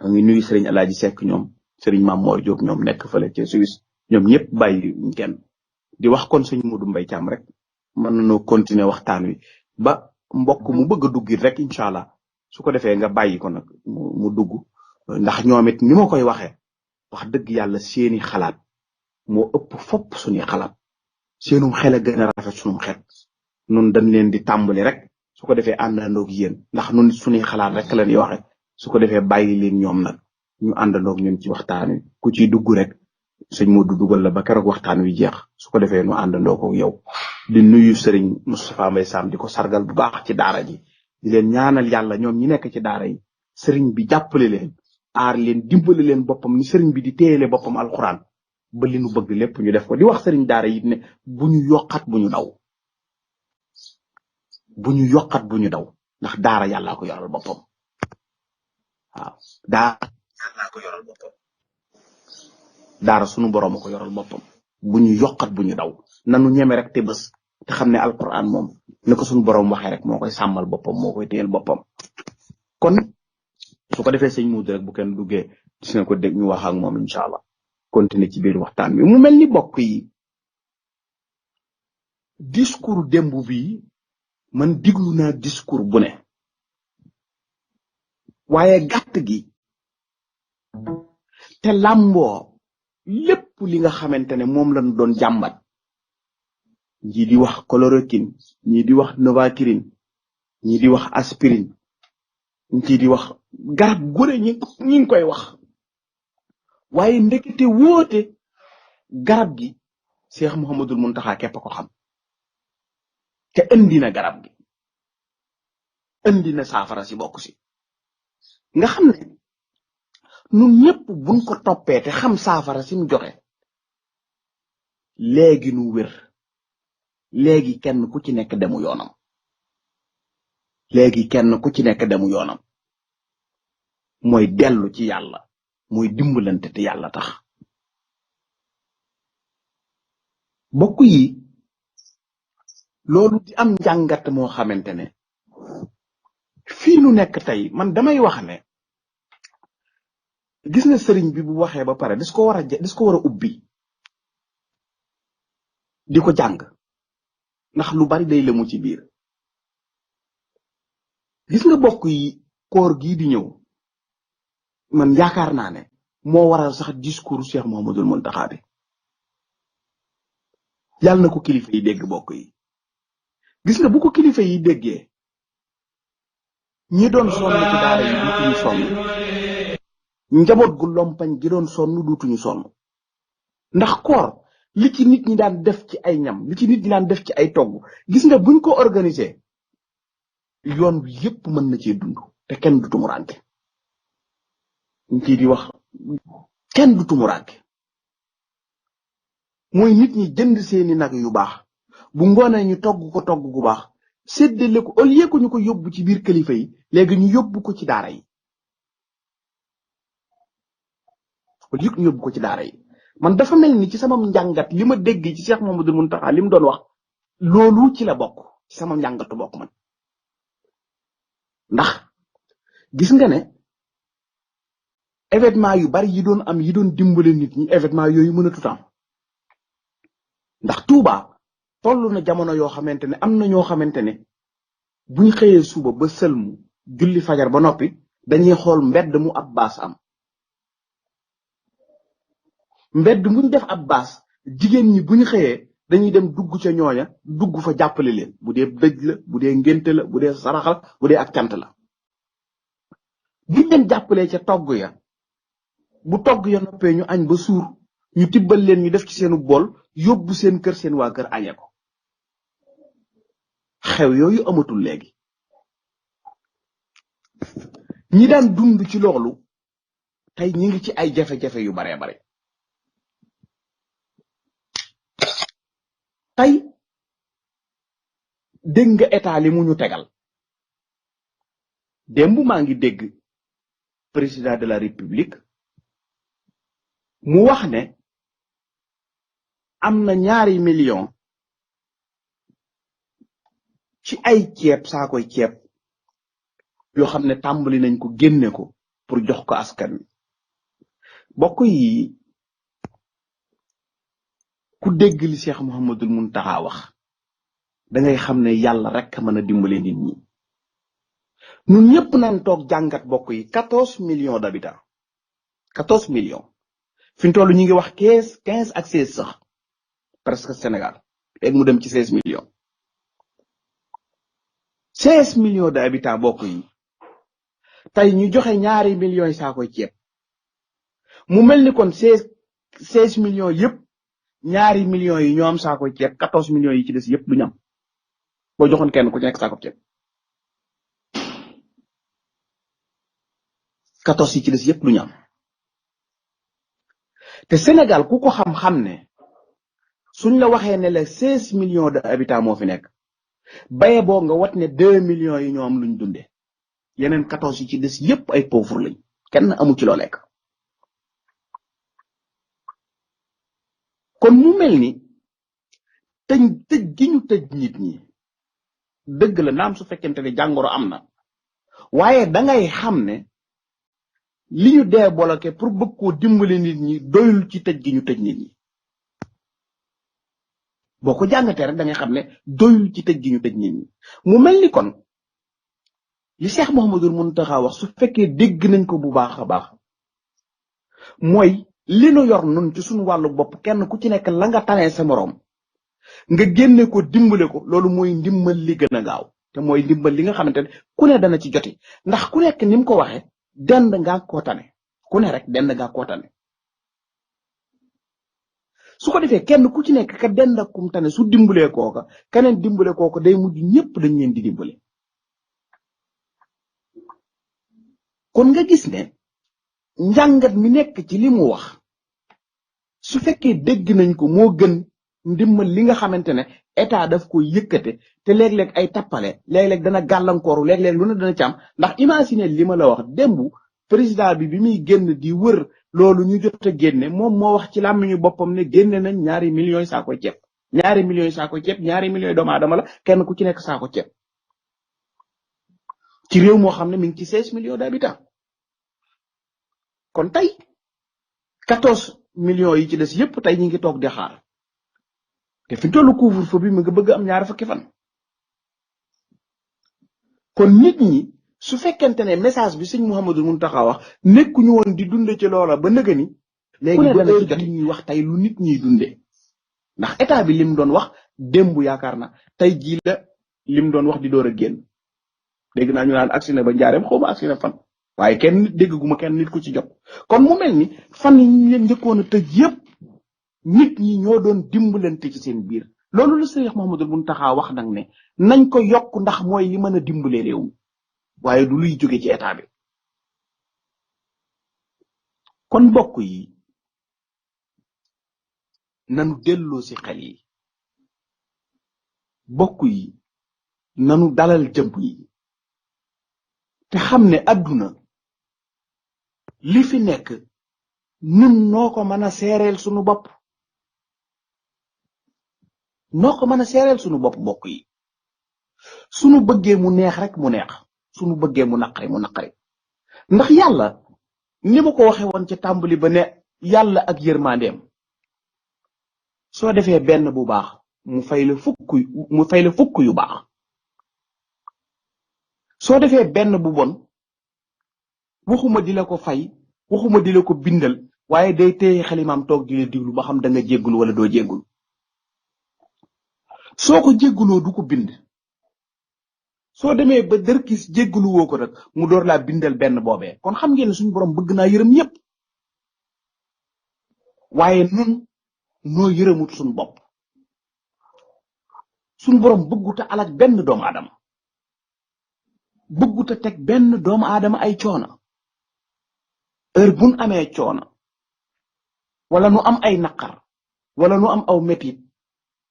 S1: ngi nuyu Serigne Alaaji Seck ñoom Serigne Mamor Diop ñoom nekk fële ci Suisse ñoom ñëpp bàyyi kenn di wax kon sëñ Modou Mbaye Thiam rek mën nañoo continuer waxtaan wi ba mbokk mu bëgg a dugg rek incha allah su ko defee nga bàyyi ko nag mu dugg ndax ñoom it ni ma koy waxee wax dëgg yàlla seeni xalaat moo ëpp fopp suñuy xalaat seenum xel a gën a rafet sunum xel nun dañ leen di tàmbali rek su ko defee àndandoog yéen ndax nun suñuy xalaat rek la ñuy waxe su ko defee bàyyi leen ñoom nag ñu àndandoog ñun ci waxtaan wi ku ciy dugg rek sëñ Modou dugal la ba keroog waxtaan wi jeex su ko defee ñu àndandoo ko yow di nuyu Serigne Moustapha Mbaye Sam di ko sargal bu baax ci daara ji di leen ñaanal yàlla ñoom ñi nekk ci daara yi Serigne bi jàppale leen aar leen dimbali leen boppam ni Serigne bi di téyele boppam alxuraan ba li nu bëgg lépp ñu def ko di wax Serigne daara yi ne bu ñu yokkat bu ñu daw ndax daara yàllaa ko yoral boppam waaw daara yàllaa ko yoral boppam daara sunu borom a ko yoral boppam bu ñu yokkat bu ñu daw nanu ñeme rek te bés te xam ne alquran moom ne ko sunu borom waxee rek moo koy sàmmal boppam moo koy téyel boppam kon su ko defee sëñ Muudu rek bu kenn duggee gis nga ko dégg ñu wax ak moom incha allah continuer ci biir waxtaan bi mu mel ni bokk yi discours démb bi man diglu naa discours bu ne waaye gàtt gi te làmboo lépp li nga xamante ne moom lañ doon jàmbat ñii di wax chloroquine ñii di wax novoquine ñii di wax aspirine ñii di wax garab gure ñi ngi koy wax waaye ndekete wóote garab gi Cheikh Mouhamadul Muntaxa képp ko xam te indi na garab gi indi na saafara si bokk si nga xam ne nun ñëpp buñ ko toppee te xam saafara si mu joxe léegi nu wér léegi kenn ku ci nekk demu yoonam léegi kenn ku ci nekk demu yoonam mooy dellu ci yàlla mooy dimbalante te yàlla tax bokk yi loolu di am njàngat moo xamante ne fii nu nekk tey man damay wax ne gis nga sëriñ bi bu waxee ba pare dis ko war a ubbi di ko jàng ndax lu bari day lëmu ci biir gis nga bokk yi koor gii di ñëw man yaakaar naa ne moo waral sax discours Cheikh Mouhamadoul Mountakha bi yàlla na ko kilifa yi dégg bokk yi gis nga bu ko kilifa yi déggee ñi doon sonn ci daara yi duutuñu sonn njaboot gu lompañ gi doon sonn duutuñu sonn ndax koor li ci nit ñi daan def ci ay ñam li ci nit ñi daan def ci ay togg gis nga buñ ko organiser yoon wi yépp mën na cee dund te kenn du tumuraanke ñu ciy di wax kenn du tumuraanke mooy nit ñi jënd seeni nag yu baax bu ngoonee ñu togg ko togg gu baax séddale ko au lieu que ñu ko yóbbu ci biir kilifa yi léegi ñu yóbbu ko ci daara yi au lieu que ñu yóbbu ko ci daara yi man dafa mel ni ci sama njàngat li ma dégg ci Cheikh Mouhamadoul Mountakha li mu doon wax loolu ci la bokk ci sama njàngatu bokk man ndax gis nga ne événement yu bari yi doon am yi doon dimbale nit ñi événement yooyu mën a tutam ndax Touba toll na jamono yoo xamante ne am na ñoo xamante ne buñ xëyee suba ba sëlmu julli fajar ba noppi dañuy xool mbedd mu ab baas am mbedd muñ def ab baas jigéen ñi buñ xëyee dañuy dem dugg ca ñooña dugg fa jàppale leen bu dee dëj la bu dee ngénte la bu dee saraxal bu dee ak cant la buñ leen jàppalee ca togg ya bu togg ya noppee ñu añ ba suur ñu tibbal leen ñu def ci seenu bool yóbbu seen kër seen waa kër añe ko xew yooyu amatul léegi ñi daan dund ci loolu tey ñi ngi ci ay jafe-jafe yu baree bare tey dégg nga état li mu ñu tegal démb maa ngi dégg président de la république mu wax ne am na 2 millions ci ay ceeb saakoy ceeb yoo xam ne tàmbali nañ ko génne ko pour jox ko askan wi bokk yi ku dégg li Cheikh Mouhamadoul Mountakha wax da ngay xam ne yàlla rek mën a dimbale nit ñi ñun ñëpp nañ toog jàngat bokk yi 14 millions d'habitants 14 millions fi ñu toll ñu ngi wax 15 ak 16 sax presque Sénégal léegi mu dem ci 16 millions 16 millions d'habitants bokk yi tey ñu joxe 2 millions yi saakoy ceeb mu mel ni kon 16 millions yëpp 2 millions yi ñoo am saakoy ceeb 14 millions yi ci des yëpp du ñu am boo joxoon kenn ku ci nekk saako ceeb 14 yi ci des yëpp du ñu am te Sénégal ku ko xam-xam ne suñ la waxee ne la 16 millions d'habitants moo fi nekk baye boo nga wat ne 2 millions yi ñoo am luñ dunde yeneen 14 yi ci des yëpp ay pauvre lañ kenn amu ci loo lekk. kon mu mel ni tëj gi ñu tëj nit ñi dëgg la naam su fekkente ne jàngoro am na waaye dangay xam ne li ñu dee bloqué pour bëgg koo dimbali nit ñi doyul ci tëj gi ñu tëj nit ñi boo ko jàngatee rek da ngay xam ne doyul ci tëj gi ñu tëj nit ñi mu mel ni kon li Cheikh Mouhamadul Mountakha wax su fekkee dégg nañ ko bu baax a baax mooy li nu yor nun ci suñu wàllu bopp kenn ku ci nekk la nga tanee sa moroom nga génne ko dimbale ko loolu mooy ndimbal li gën a gaaw te mooy ndimbal li nga xamante ne ku ne dana ci joti ndax ku nekk ni mu ko waxee dend ngaa koo tane ku ne rek dend ngaa koo tane su ko defee kenn ku ci nekk ka dend ak kum tane su dimbalee kooka keneen dimbale kooka day mujj ñëpp dañ leen di dimbale kon nga gis ne njàngat mi nekk ci li mu wax su fekkee dégg nañ ko moo gën ndimbal li nga xamante ne état daf ko yëkkate te léeg-léeg ay tappale léeg-léeg dana gàllankooru léeg-léeg lu ne dana ci am ndax imaginer li ma la wax démb président bi muy génn di wër loolu ñu jot a génne moom moo wax ci làmmiñu boppam ne génne nañ 2 millions yi saako ceeb 2 millions yi saako ceeb 2 millions yi doomu aadama la kenn ku ci nekk saako ceeb ci réew moo xam ne mi ngi ci 16 millions d'habitants kon tey 14 millions yi ci des yépp tey ñi ngi toog di xaar te fi tollu couvre-feu bi mu nga bëgg am 2 fukki fan kon nit ñi su fekkente ne message bi sëñ Mouhamadou Mountakha wax nekkuñu woon di dunde ci loola ba nëga ni léegi ba heure bi ñuy wax tey lu nit ñiy dunde ndax état bi lim doon wax démb yaakaar na tey jii la lim doon wax di door a génn dégg naa ñu naan agsi na ba njaareem xaw ma agsi na fan waaye kenn nit dégguma kenn nit ku ci jot kon mu mel ni fan yi ñu leen njëkkoon a tëj yépp nit ñi ñoo doon dimbalante ci seen biir loolu la Cheikh Mouhamadou Mountakha wax nag ne nañ ko yokk ndax mooy li mën a dimbale réew mi waaye du luy jóge ci état bi kon bokk yi nanu delloo ci xel yi bokk yi nanu dalal jëmm yi te xam ne àdduna li fi nekk nun noo ko mën a seereel sunu bopp bokk yi sunu bëggee mu neex rek mu neex sunu bëggee mu naqari ndax yàlla ni ma ko waxe woon ca tàmbali ba ne yàlla ak yërmandeem soo defee benn bu baax mu fay la fukk yu baax soo defee benn bu bon waxuma di la ko fay waxuma di la ko bindal waaye day téye xalimaam toog di la diglu ba xam da nga jéggul wala doo jéggul soo ko jégguloo du ko bind soo demee ba dërkis jéggulu woo ko rek mu door laa bindal benn boobee kon xam ngeen ne suñu borom bëgg naa yërëm ñëpp waaye nun noo yërëmut suñu bopp suñu borom bëgguta alak benn doomu aadama bëgguta teg benn doomu aadama ay coono heure buñ amee coono wala nu am ay naqar wala nu am aw metit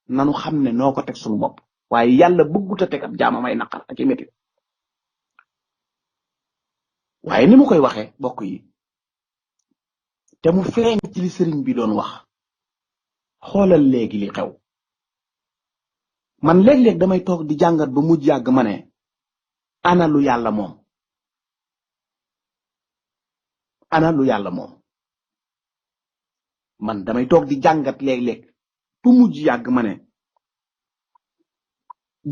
S1: nanu xam ne noo ko teg suñu bopp waaye yàlla bëgguta teg ab jaamam ay naqar ak i metit waaye ni mu koy waxee bokk yi te mu feeñ ci li sëriñ bi doon wax xoolal léegi li xew man léeg-léeg damay toog di jàngat ba mujj yàgg ma ne ana lu yàlla moom man damay toog di jàngat léeg-léeg ba mujj yàgg ma ne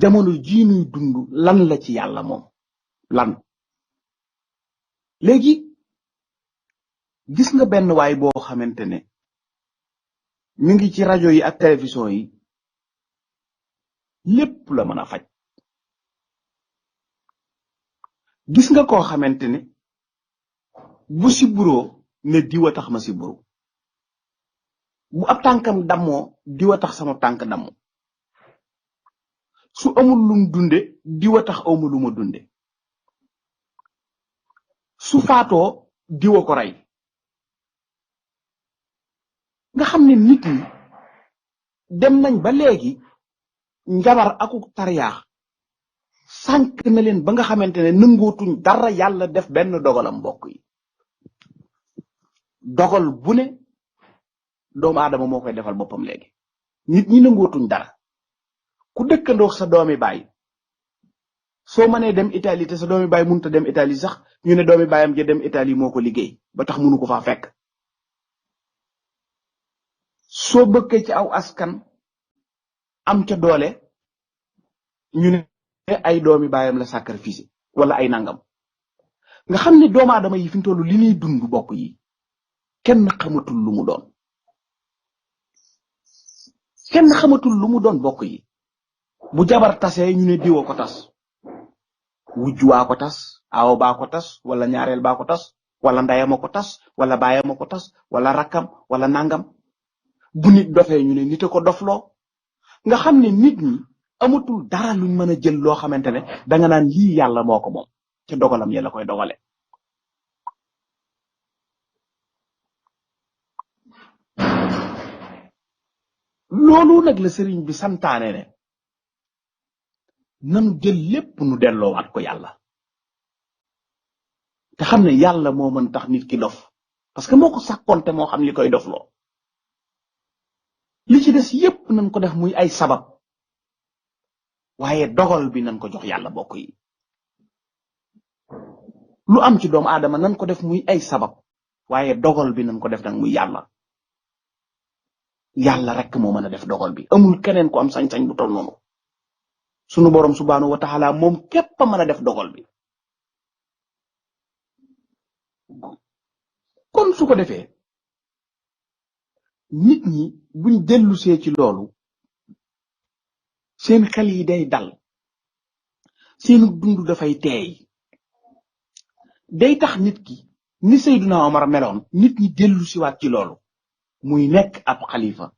S1: jamono jii nuy dund lan la ci yàlla moom lan léegi gis nga benn waay boo xamante ne mi ngi ci rajo yi ak télévision yi lépp la mën a faj gis nga koo xamante ne bu siburoo ne diwa tax ma siburu bu ab tànkam dammoo diwa tax sama tànk dammoo su amul lum dunde diwa tax awma lu ma dunde su faatoo diwa ko rey nga xam ne nit ñi dem nañ ba léegi njabar aku tariyaax sànq na leen ba nga xamante ne nangootuñ dara yàlla def benn dogalam mbokk yi dogal bu ne doomu aadama moo koy defal boppam léegi nit ñi nangootuñ dara ku dëkkandoo sa doomi baay soo mënee dem Italie te sa doomi baay mënut a dem Italie sax ñu ne doomi baayam ja dem Italie moo ko liggéey ba tax mënu ko faa fekk soo bëkkee ci aw askan am ca doole ñu ne ay doomi baayam la sacrifice wala ay nangam nga xam ne doomu aadama yi fi mu toll li ñuy dund bokk yi kenn xamatul lu mu doon kenn xamatul lu mu doon bokk yi bu jabar tasee ñu ne diwoo ko tas wujju waa ko tas aawo baa ko tas wala ñaareel baa ko tas wala ndayama ko tas wala baayama ko tas wala rakkam wala nangam bu nit dofee ñu ne nit a ko dofloo nga xam ne nit ñi amatul dara luñ mën a jël loo xamante ne danga naan lii yàlla moo ko moom te dogalam yàlla koy dogale loolu nag la sëriñ bi santaane ne nanu jël lépp nu delloowaat ko yàlla te xam ne yàlla moo mën tax nit ki dof parce que moo ko sàkkoonte moo xam li koy dofloo li ci des yépp nañ ko def muy ay sabab waaye dogal bi nañ ko jox yàlla bokk yi lu am ci doomu aadama nañ ko def muy ay sabab waaye dogal bi nañ ko def nag muy yàlla yàlla rek moo mën a def dogal bi amul keneen ku am sañ-sañ bu tol noonu sunu borom subhanahu wa taala moom képp a mën a def dogal bi kon su ko defee nit ñi buñ dellusee ci loolu seen xel yi day dal seenu dund dafay teey day tax nit ki ni Seydina Omar meloon nit ñi dellusiwaat ci loolu muy nekk ab xalifa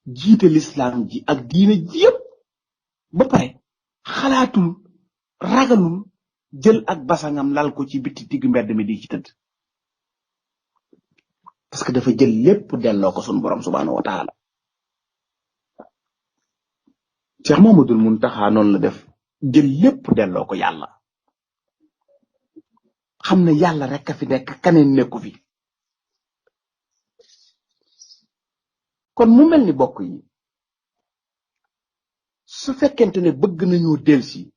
S1: jiite lislaam ji ak diine ji yépp ba pare xalaatul ragalul jël ak basangam lal ko ci bitti digg mbedd mi di ci tëdd parce que dafa jël lépp delloo ko sunu borom subhanahu wa taala Cheikh Mamadul Muntaxa noonu la def jël lépp delloo ko yàlla xam ne yàlla rek a fi nekk kaneen nekku fi kon mu mel ni bokk yi su fekkente ne bëgg nañoo delsi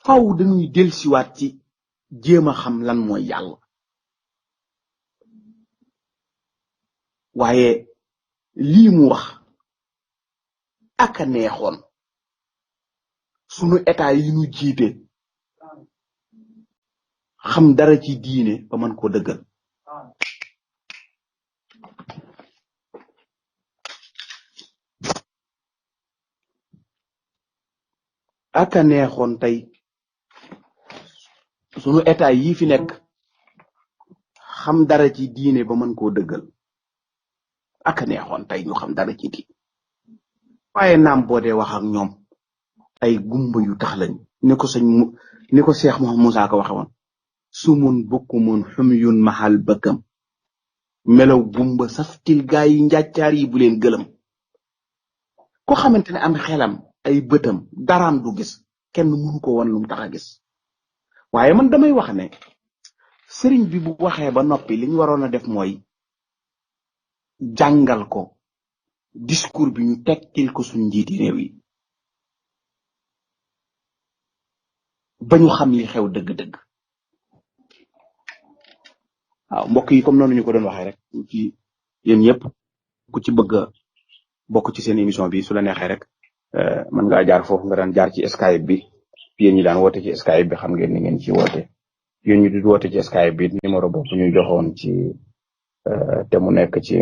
S1: faw dañuy delsiwaat ci jéem a xam lan mooy yàlla waaye lii mu wax aka neexoon sunu état yi ñu jiite xam dara ci diine ba mën koo dëggal aka neexoon tey sunu état yi fi nekk xam dara ci diine ba mën koo dëggal aka neexoon tey ñu xam dara ci diine waaye naam boo dee wax ak ñoom ay gumba yu tax lañ ni ko Cheikh Mouhamed Moussa ko waxe woon sumun bukkumun xumyun maxal bëkkam melaw gumba saftil gaa yi njàccaar yi bu leen gëlëm ko xamante ne am xelam ay bëtam daraam du gis kenn mënu ko won lu mu tax a gis waaye man damay wax ne sëriñ bi bu waxee ba noppi li ñu waroon a def mooy jàngal ko discours bi ñu tekkil ko suñ njiiti réew yi ba ñu xam li xew dëgg-dëgg waaw mbokk yi comme noonu ñu ko doon waxee rek ci yéen ñëpp ku ci bëgg a bokk ci seen émission bi su la neexee rek mën ngaa jaar foofu nga daan jaar ci Skype bi yéen ñi daan woote ci Skype bi xam ngeen ni ngeen ci woote yéen ñu di woote ci Skype bi numéro boobu ñu joxoon ci te mu nekk ci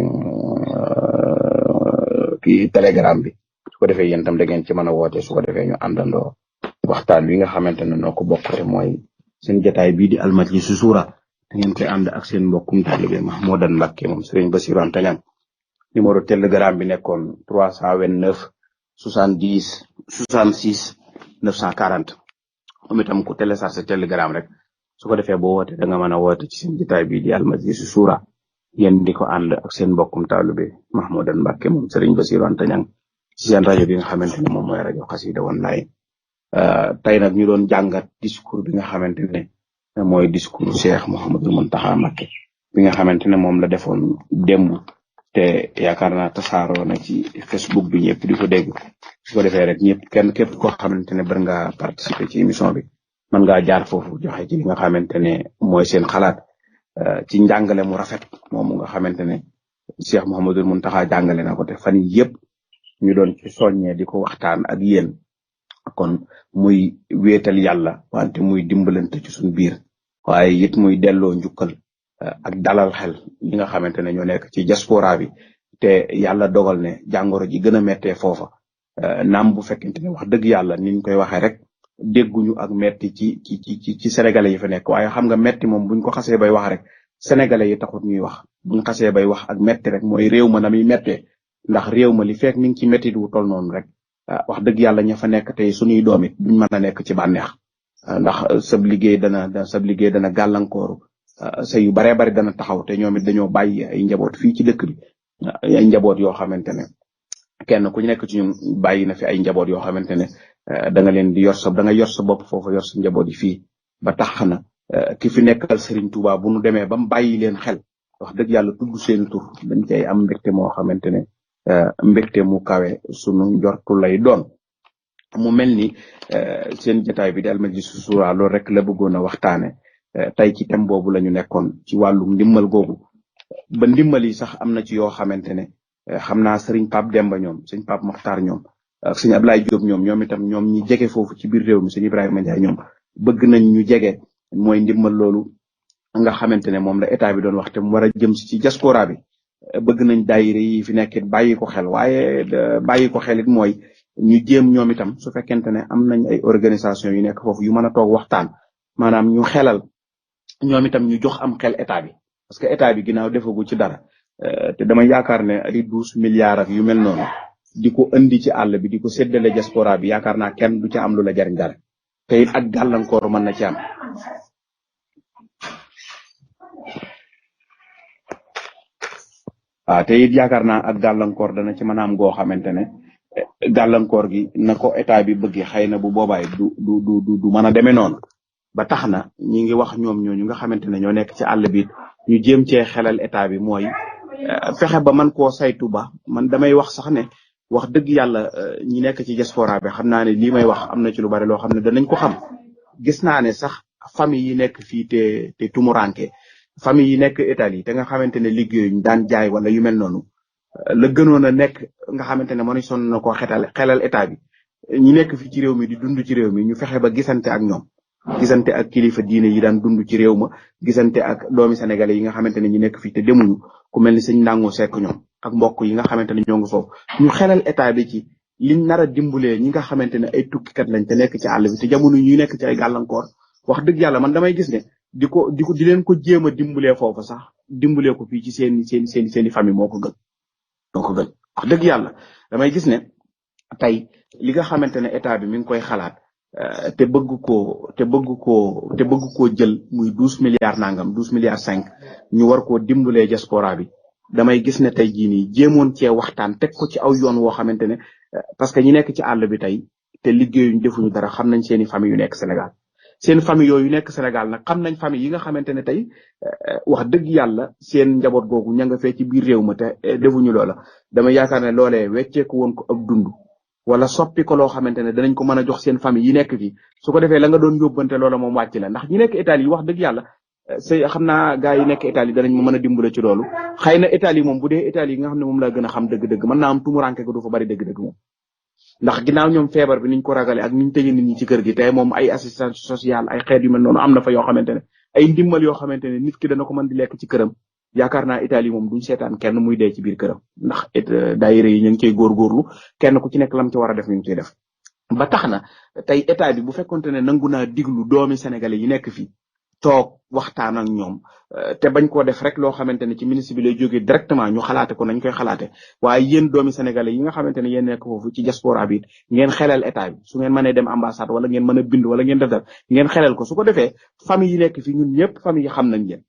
S1: kii Telegram bi su ko defee yéen tam da ngeen ci mën a woote su ko defee ñu àndandoo waxtaan wi nga xamante ne noo ko bokk te mooy seen jotaay bii di Almajlisu Zuura da ngeen koy ànd ak seen mbokkum taalibe Mahmoudan Mbacké moom Serigne Bassirou Anta Niang numéro Telegram bi nekkoon 329 70 66 940 moom itam ku téléchargé Telegram rek su ko defee boo woote da nga mën a woote ci seen jotaay bii di Almajlisu Zuura yéen di ko ànd ak seen mbokkum taalibe Mahmoudan Mbacké moom Serigne Bassirou Anta Niang ci seen rajo bi nga xamante ne moom mooy rajo Xassida Online tey nag ñu doon jàngat discours bi nga xamante ne mooy discours Cheikh Mouhamadul Mountakha Mbacké bi nga xamante ne moom la defoon démb te yaakaar naa tasaaroo na ci Facebook bi ñëpp di ko dégg su ko defee rek ñëpp képp koo xamante ne bër nga participer ci émission bi mën ngaa jaar foofu joxe ci li nga xamante ne mooy seen xalaat ci njàngale mu rafet moom nga xamante ne Cheikh Mouhamadul Mountakha jàngale na ko te fan yii yëpp ñu doon ci soññee di ko waxtaan ak yéen kon muy wéetal yàlla wante muy dimbalante ci suñu biir waaye it muy delloo njukkal ak dalal xel ñi nga xamante ne ñoo nekk ci diaspora bi te yàlla dogal ne jàngoro ji gën a méttee foofa naam bu fekkente ne wax dëgg yàlla niñ koy waxee rek dégguñu ak metti ci sénégalais yi fa nekk waaye xam nga metti moom buñ ko xasee bay wax rek sénégalais yi taxut ñuy wax buñ xasee bay wax ak metti rek mooy réew ma na muy méttee ndax réew ma li fekk mi ngi ci métti wu toll noonu rek wax dëgg yàlla ña fa nekk tey suñuy doom it duñ mën a nekk ci bànneex ndax sab liggéey dana gàllankooru sa yu baree bari dana taxaw te ñoom it dañoo bàyyi ay njaboot fii ci dëkk bi ay njaboot yoo xamante ne kenn ku nekk ci ñun bàyyi na fi ay njaboot yoo xamante ne da nga leen di da nga yor sa bopp foofu yor sa njaboot yi fii ba tax na ki fi nekkal Serigne Touba bu nu demee ba mu bàyyi leen xel wax dëgg yàlla tudd seen tur dañ cay am mbégte moo xamante ne mbégte mu kawe sunu njortu lay doon mu mel ni seen jotaay bi di Al Majlizou Zoura loolu rek la bëggoon a waxtaane tey ci thème boobu la ñu nekkoon ci wàllum ndimmal googu ba ndimbal yi sax am na ci yoo xamante ne xam naa sëriñ Pape Demba ñoom sëñ Pape Makhtar ñoom ak sëñ Ablaye Diop ñoom itam ñoom ñi jege foofu ci biir réew mi sëñ Ibrahima Ndiaye ñoom bëgg nañ ñu jege mooy ndimbal loolu nga xamante ne moom la état bi doon wax te mu war a jëm ci diaspora bi bëgg nañ daayira yi fi nekkit bàyyi ko xel waaye bàyyi ko xel it mooy ñu jéem ñoom itam su fekkente ne am nañ ay organisation yu nekk foofu yu mën a toog waxtaan maanaam ñu xelal ñoom itam ñu jox am xel état bi parce que état bi ginnaaw defagu ci dara te dama yaakaar ne ay 12 milliards ak yu mel noonu di ko indi ci àll bi di ko séddale diaspora bi yaakaar naa kenn du ci am lu la jariñ dara te it ak gàllankoor mën na ci am te it yaakaar naa ak gàllankoor dana ci mën a am goo xamante ne gàllankoor gi na ko état bi bëgg xëy na bu boobaay du mën a demee noonu ba tax na ñi ngi wax ñoom ñooñu nga xamante ne ñoo nekk ci àll bi ñu jéem cee xelal état bi mooy fexe ba man koo saytu ba man damay wax sax ne wax dëgg yàlla ñi nekk ci diaspora bi xam naa ne lii may wax am na ci lu bari loo xam ne danañ ko xam gis naa ne sax famille yi nekk fii te tumuranke famille yi nekk Italie te nga xamante ne liggéeyuñ daan jaay wala yu mel noonu la gënoon a nekk nga xamante ne mënuñ sonn na koo xelal état bi ñi nekk fii ci réew mi di dund ci réew mi ñu fexe ba gisante ak ñoom gisante ak kilifa diine yi daan dund ci réew ma gisante ak doomi sénégalais yi nga xamante ne ñi nekk fii te demuñu ku mel ni sëñ Ndangu Seck ñoom ak mbokk yi nga xamante ne ñoo ngi foofu ñu xelal état bi ci liñ nar a dimbalee ñi nga xamante ne ay tukkikat lañ te nekk ci àll bi te jamono ñuy nekk ci ay gàllankoor wax dëgg yàlla man damay gis ne di leen ko jéem a dimbalee foofu sax dimbalee ko fii ci seeni famille moo ko gën wax dëgg yàlla damay gis ne tey li nga xamante ne état bi mi ngi koy xalaat te bëgg koo jël muy 12 milliards nangam 12 milliards 5 ñu war koo dimbalee diaspora bi damay gis ne tey jii nii jéemoon cee waxtaan teg ko ci aw yoon woo xamante ne parce que ñi nekk ci àll bi tey te liggéeyuñ defuñu dara xam nañ seeni famille yu nekk Sénégal seen famille yooyu nekk Sénégal nag xam nañ famille yi nga xamante ne tey wax dëgg yàlla seen njaboot googu ña nga fee ci biir réew ma te defuñu loola dama yaakaar ne loolee wecceeku woon ko ak dund wala soppi ko loo xamante ne danañ ko mën a jox seen famille yi nekk fii su ko defee la nga doon yóbbante loola moom wàcc la ndax ñi nekk Italie yi wax dëgg yàlla xam naa gars yi nekk Italie danañ ma mën a dimbale ci loolu xëy na Italie moom bu dee Italie yi nga xam ne moom laa gën a xam dëgg-dëgg mën naa am tumuranke ko du fa bari dëgg-dëgg moom ndax ginnaaw ñoom feebar bi niñ ko ragale ak niñ tëjee nit ñi ci kër gi tey moom ay assistance sociale ay xeet yu mel noonu am na fa yoo xamante ne ay ndimbal yoo xamante ne nit ki dana ko mën di lekk ci këram yaakaar naa Italie moom duñ seetaan kenn muy dee ci biir këram ndax daayira yi ñu ngi cey góorgóorlu kenn ku ci nekk lam ci war a def ñu ngi ciy def ba tax na tey état bi bu fekkonte ne nangu naa diglu doomi sénégalais yi nekk fii toog waxtaan ak ñoom te bañ koo def rek loo xamante ne ci ministre bi lay jógee directement ñu xalaate ko nañ koy xalaate waaye yéen doomi sénégalais yi nga xamante ne yéen nekk foofu ci diaspora bi ngeen xelal état bi su ngeen mënee dem ambassade wala ngeen mën a bind wala ngeen def dara ngeen xelal ko su ko defee famille yi nekk fi ñun ñëpp famille yi xam nañ leen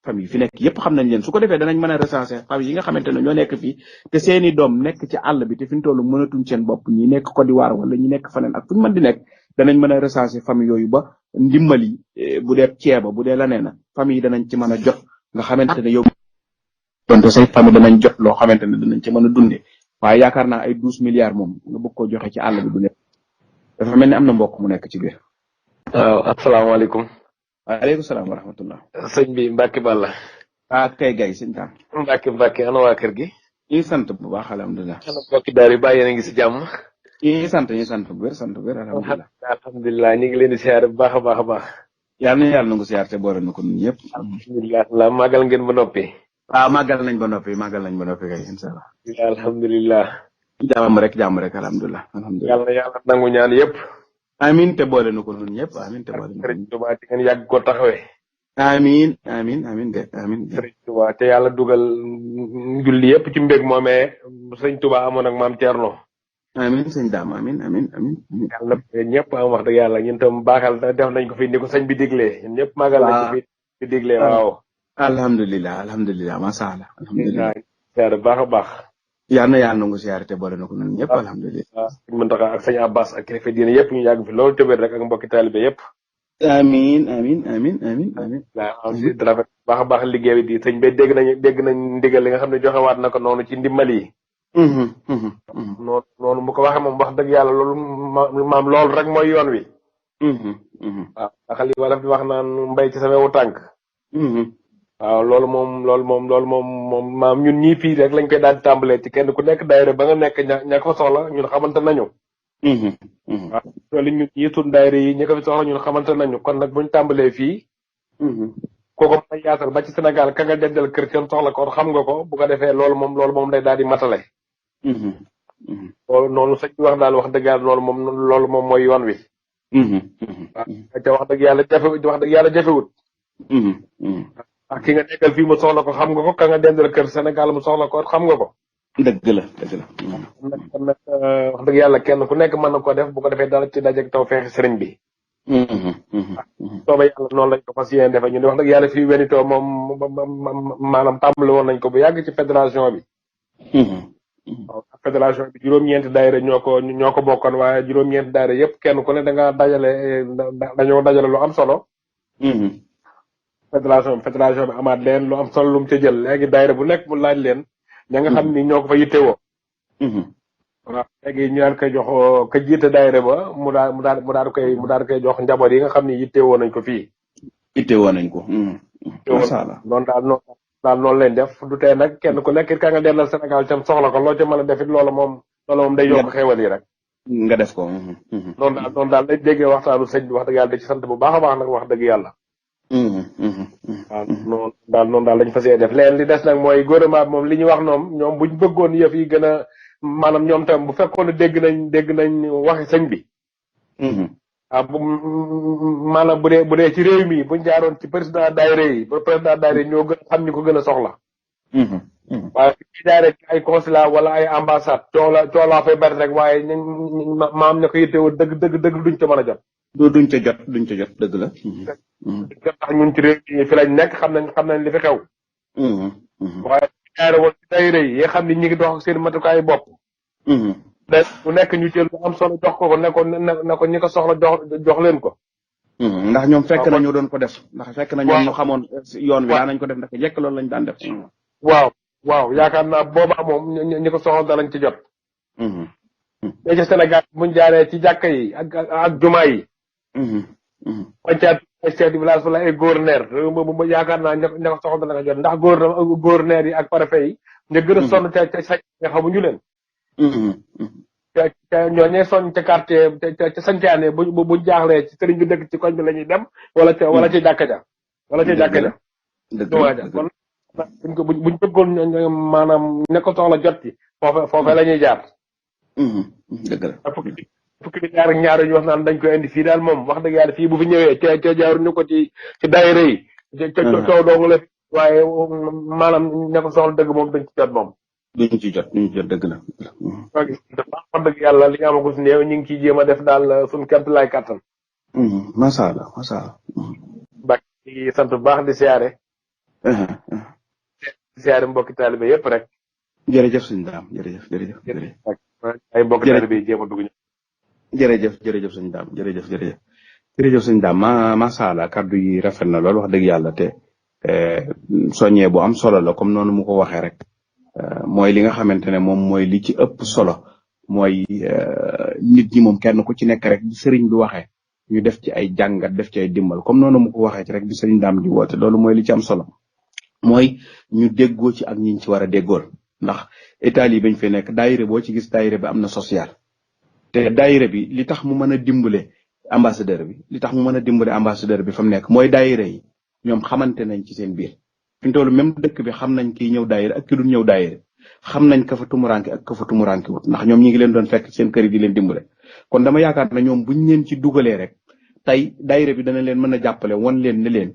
S1: famille yi fi nekk yëpp xam nañ leen su ko defee danañ mën a recenser famille yi nga xamante ne ñoo nekk fii te seeni doom nekk ci àll bi te fi ñu toll mënatuñ seen bopp ñi nekk Côte d'Ivoire wala ñi nekk faneen ak fu ñu mën di nekk danañ mën a recenser famille yooyu ba ndimbali bu dee ceeba bu dee leneen famille yi danañ ci mën a jot nga xamante ne yow donte say famille danañ jot loo xamante ne danañ ci mën a dunde waaye yaakaar naa ay 12 milliards moom nga bëgg koo joxe ci àll bi du nekk dafa mel ni am na mbokk mu nekk ci biir.
S2: waaw asalaamaaleykum.
S1: waaleykum salaam wa rahmatullah.
S2: sëñ bi Mbacke Balla.
S1: kay gay sëñ Tam.
S2: Mbacke ana waa kër gi.
S1: ñi sant bu baax alhamdulilah.
S2: ana mbokki daal yi bàyyi yéen a ngi si jàmm.
S1: ñi sant bu wér alhamdulilah.
S2: alhamdulilah ñu ngi leen di siyaare bu baax a baax.
S1: yàlla na yàlla nangu siyaar te boole na ko ñun ñëpp.
S2: alhamdulilah la màggal ngeen ba noppi.
S1: màggal nañ ba noppi kay incha allah.
S2: alhamdulilah.
S1: jàmm rek alhamdulilah.
S2: yàlla nangu ñaan yëpp.
S1: amin te boole na ko ñun ñëpp amin te boole na ko.
S2: Sëriñ Tuubaa te ngeen yàgg ko taxawee.
S1: amin
S2: Sëriñ Tuubaa te yàlla dugal julli yëpp ci mbég moomee Sëriñ Tuubaa amoon ak maam Thierno.
S1: amin sëñ Daam amin.
S2: yàlla ñëpp am wax dëgg yàlla ñun tam baaxal def nañ ko fi ni ko sëñ bi diglee ñun ñëpp màggal nañ ko fi diglee waaw.
S1: alhamdulilah masha Allah alhamdulilah.
S2: siyaare baax a baax.
S1: yàlla na yàlla nangu siyaare te boole na ko ñun ñëpp alhamdulilah.
S2: sëñ Muntaxa ak sëñ Abbas ak kilifa diine yëpp ñu yàgg fi loolu tëbër rek ak mbokki taalibe yëpp.
S1: amin.
S2: waaw dara baax a baax liggéey bi di sëñ bi dégg nañ ndigal li nga xam ne joxewaat na ko noonu ci ndimbal yi. noonu mu ko waxee moom wax dëgg yàlla loolu maam loolu rek mooy yoon wi. waaw ndax li wala fi wax naan mbay ci sa wewu tànk. waaw loolu moom maam ñun ñii fii rek lañ koy daal di tàmbalee ci kenn ku nekk daayira ba nga nekk ña ko soxla ñun xamante nañu. waaw loolu ñun ñii suñ daayira yi ñi ko fi soxla ñun xamante nañu kon nag buñ tàmbalee fii. kooku mën a yaatal ba ci Sénégal ka nga dencal kër kenn soxla ko xam nga ko bu ko defee loolu moom day daal di matale. loolu noonu sëñ bi wax daal wax dëgg yàlla loolu moom mooy yoon wi. waaw ca wax dëgg yàlla jafewut. ak ki nga nekkal fii mu soxla ko xam nga ko ka nga dencal kër Sénégal mu soxla ko xam nga ko.
S1: dëgg la.
S2: kon nag wax dëgg yàlla kenn ku nekk mën na ko def bu ko defee dara ci dajeeg taw feexi sëriñ bi. sooba yàlla noonu lañ ko fas yéene defe ñun wax dëgg yàlla fii Wénéto moom maanaam tàmbali woon nañ ko bu yàgg ci fédération bi. waaw fédération bi juróom-ñeenti daayira ñoo ko bokkoon waaye juróom-ñeenti daayira yëpp kenn ku ne da nga dañoo dajale lu am solo. fédération bi amaat leen lu am solo lu mu ca jël léegi daayira bu nekk mu laaj leen ña nga xam ni ñoo ko fa yittewoo. waaw léegi ñu daan koy jox ka jiite daayira ba mu daal koy jox njaboot yi nga xam ni yittewoo nañ ko fii.
S1: yittewoo nañ ko. macha allah
S2: noonu noonu leen def du tee nag kenn ku nekk ka nga dellal Sénégal tam soxla ko loo ca mën a def it loolu moom day yokk xéwal yi rek.
S1: nga def ko.
S2: noonu daal day déggee waxtaanu sëñ bi wax dëgg yàlla da ci sant bu baax a baax nag wax dëgg yàlla. waaw noonu daal lañ fas yéene def leen li des nag mooy gouvernement bi moom li ñu wax ñoom buñ bëggoon yëf yi gën a maanaam ñoom tam bu fekkoon ne dégg nañ waxi sëñ bi. waaw maanaam bu dee ci réew mi buñ jaaroon ci président daayira yi ñoo gën a xam ñu ko gën a soxla. waaye ci jaaree ci ay consulat wala ay ambassade coolaa fay bari rek waaye maam ña ko yittewoo dëgg duñ ca mën a jot.
S1: duñ ca jot dëgg la.
S2: ndax ñun ci réew mi fi lañ nekk xam nañ li fi xew. waaye ci jaaree woon ci daayira yi xam ni ñi ngi dox seen matukaay bopp. bu nekk ñu jël lu am solo jox ko ne ko ñi ko soxla jox leen ko.
S1: ndax ñoom fekk na ñu doon ko def. ndax fekk na ñoom ñu xamoon yoon wi daan nañ ko def ndax jekk loolu lañ daan def.
S2: waaw yaakaar naa boobaa moom ñi ko soxla danañ ci jot. mais ci Sénégal buñ jaaree ci jàkka yi ak jumaa yi. wàncaat ay chef de village wala ay gouverneur yaakaar naa ña ko soxla dana ko jot ndax gouverneur yi ak préfet yi. ñu gën a sonn ca nga xamuñu leen. ñooñee sonn ca quartier ca sancaane bu jaaxlee ci sëriñ bi dëkk ci koñ bi la ñuy dem wala ci jàkka ja kon buñ bëggoon maanaam ne ko soxla jot ci foofe la ñuy jaar.
S1: dëgg la
S2: fukki bi jaar ak ñaar ñu wax naan dañ koy indi fii daal moom wax dëgg yàlla fii bu fi ñëwee ca jaaruñu ko ci daayira yi ca coow dong la waaye maanaam ne ko soxla dëgg moom dañ ci jot moom.
S1: duñ ci jot dëgg la.
S2: wax dëgg yàlla li ñu amagul si néew ñu ngi ciy jéem a def daal suñu képp laay kàttan.
S1: macha allah.
S2: bàq yi sant bu baax di siyaare. di siyaare mbokki taalibe yëpp rek.
S1: jërëjëf suñu daam jërëjëf.
S2: ay mbokki taalibe yi jéem a dugg.
S1: jërëjëf suñu daam jërëjëf suñu daam macha allah kaddu yi rafet na lool wax dëgg yàlla te soññee bu am solo la comme noonu mu ko waxee rek mooy li nga xamante ne moom mooy li ci ëpp solo mooy nit ñi moom kenn ku ci nekk rek bi sëriñ bi waxee ñu def ci ay jàngat def ci ay dimbal comme noonu mu ko waxee ci rek bi sëriñ daam di woote loolu mooy li ci am solo mooy ñu déggoo ci ak ñiñ ci war a déggool ndax Italie bañ fee nekk daayira boo ci gis daayira bi am na social te daayira bi li tax mu mën a dimbale ambassadeur bi li tax mu mën a dimbale ambassadeur bi fa mu nekk mooy daayira yi ñoom xamante nañ ci seen biir fi mu toll même dëkk bi xam nañ kiy ñëw daayira ak ki dul ñëw daayira xam nañ ka fa tumuranke ak ka fa tumuranke wut ndax ñoom ñi ngi leen doon fekk seen kër yi di leen dimbale kon dama yaakaar ne ñoom buñ leen ci dugalee rek tey daayira bi dana leen mën a jàppale won leen ne leen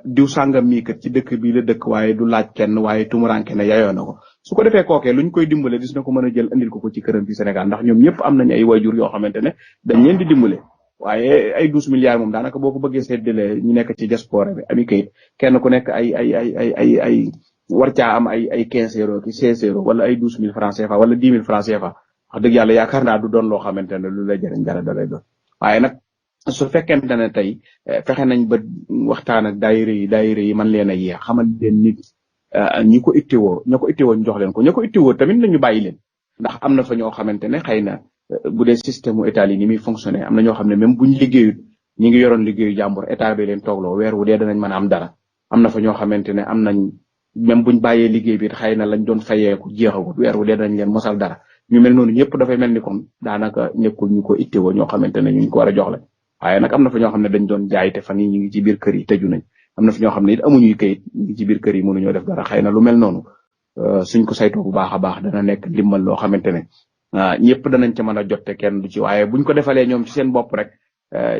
S1: diw sàngam mii kat ci dëkk bii la dëkk waaye du laaj kenn waaye tumuranke ne yayoo na ko su ko defee kookee luñ koy dimbale dis na ko mën a jël andil ko ci këram fi Sénégal ndax ñoom ñëpp am nañ ay waajur yoo xamante ne dañ leen di dimbale waaye ay 12 milliards moom daanaka boo ko bëggee séddale ñu nekk ci diaspora bi ami kayit kenn ku nekk ay war caa am ay 15 euros ki 16 euros wala ay 12 000 francs CFA wala 10 000 francs CFA wax dëgg yàlla yaakaar naa du doon loo xamante ne lu lay jëriñ dara da lay doon waaye nag su fekkente ne tey fexe nañ ba waxtaan ak daayira yi man leen a yee xamal leen nit ñi ko ittewoo ñu jox leen ko ña ko ittewoo tamit nañu bàyyi leen ndax am na fa ñoo xamante ne xëy na bu dee système u état yi ni muy fonctionné am na ñoo xam ne même buñ liggéeyut ñi ngi yoroon liggéeyu jàmbur état bi leen toogloo weer wu dee danañ mën a am dara am na fa ñoo xamante ne am nañ même buñ bàyyee liggéey bi xëy na lañ doon fayeeku jeexagut weer wu dee danañ leen mosal dara ñu mel noonu ñëpp dafay mel ni kon daanaka ñëkkul ñu ko ittewoo ñoo xamante ne ñu ko war a jox la waaye nag am na fa ñoo xam ne dañ doon jaay te fan yi ñu ngi ci biir kër yi tëju nañ am na fa ñoo xam ne it amuñuy kayit ñu ngi ci biir kër yi mënuñoo def dara xëy na lu mel noonu suñ ko saytoo bu baax a baax dana nekk ndimbal loo xamante ne ñëpp danañ ca mën a jot te kenn du ci waaye buñ ko defalee ñoom ci seen bopp rek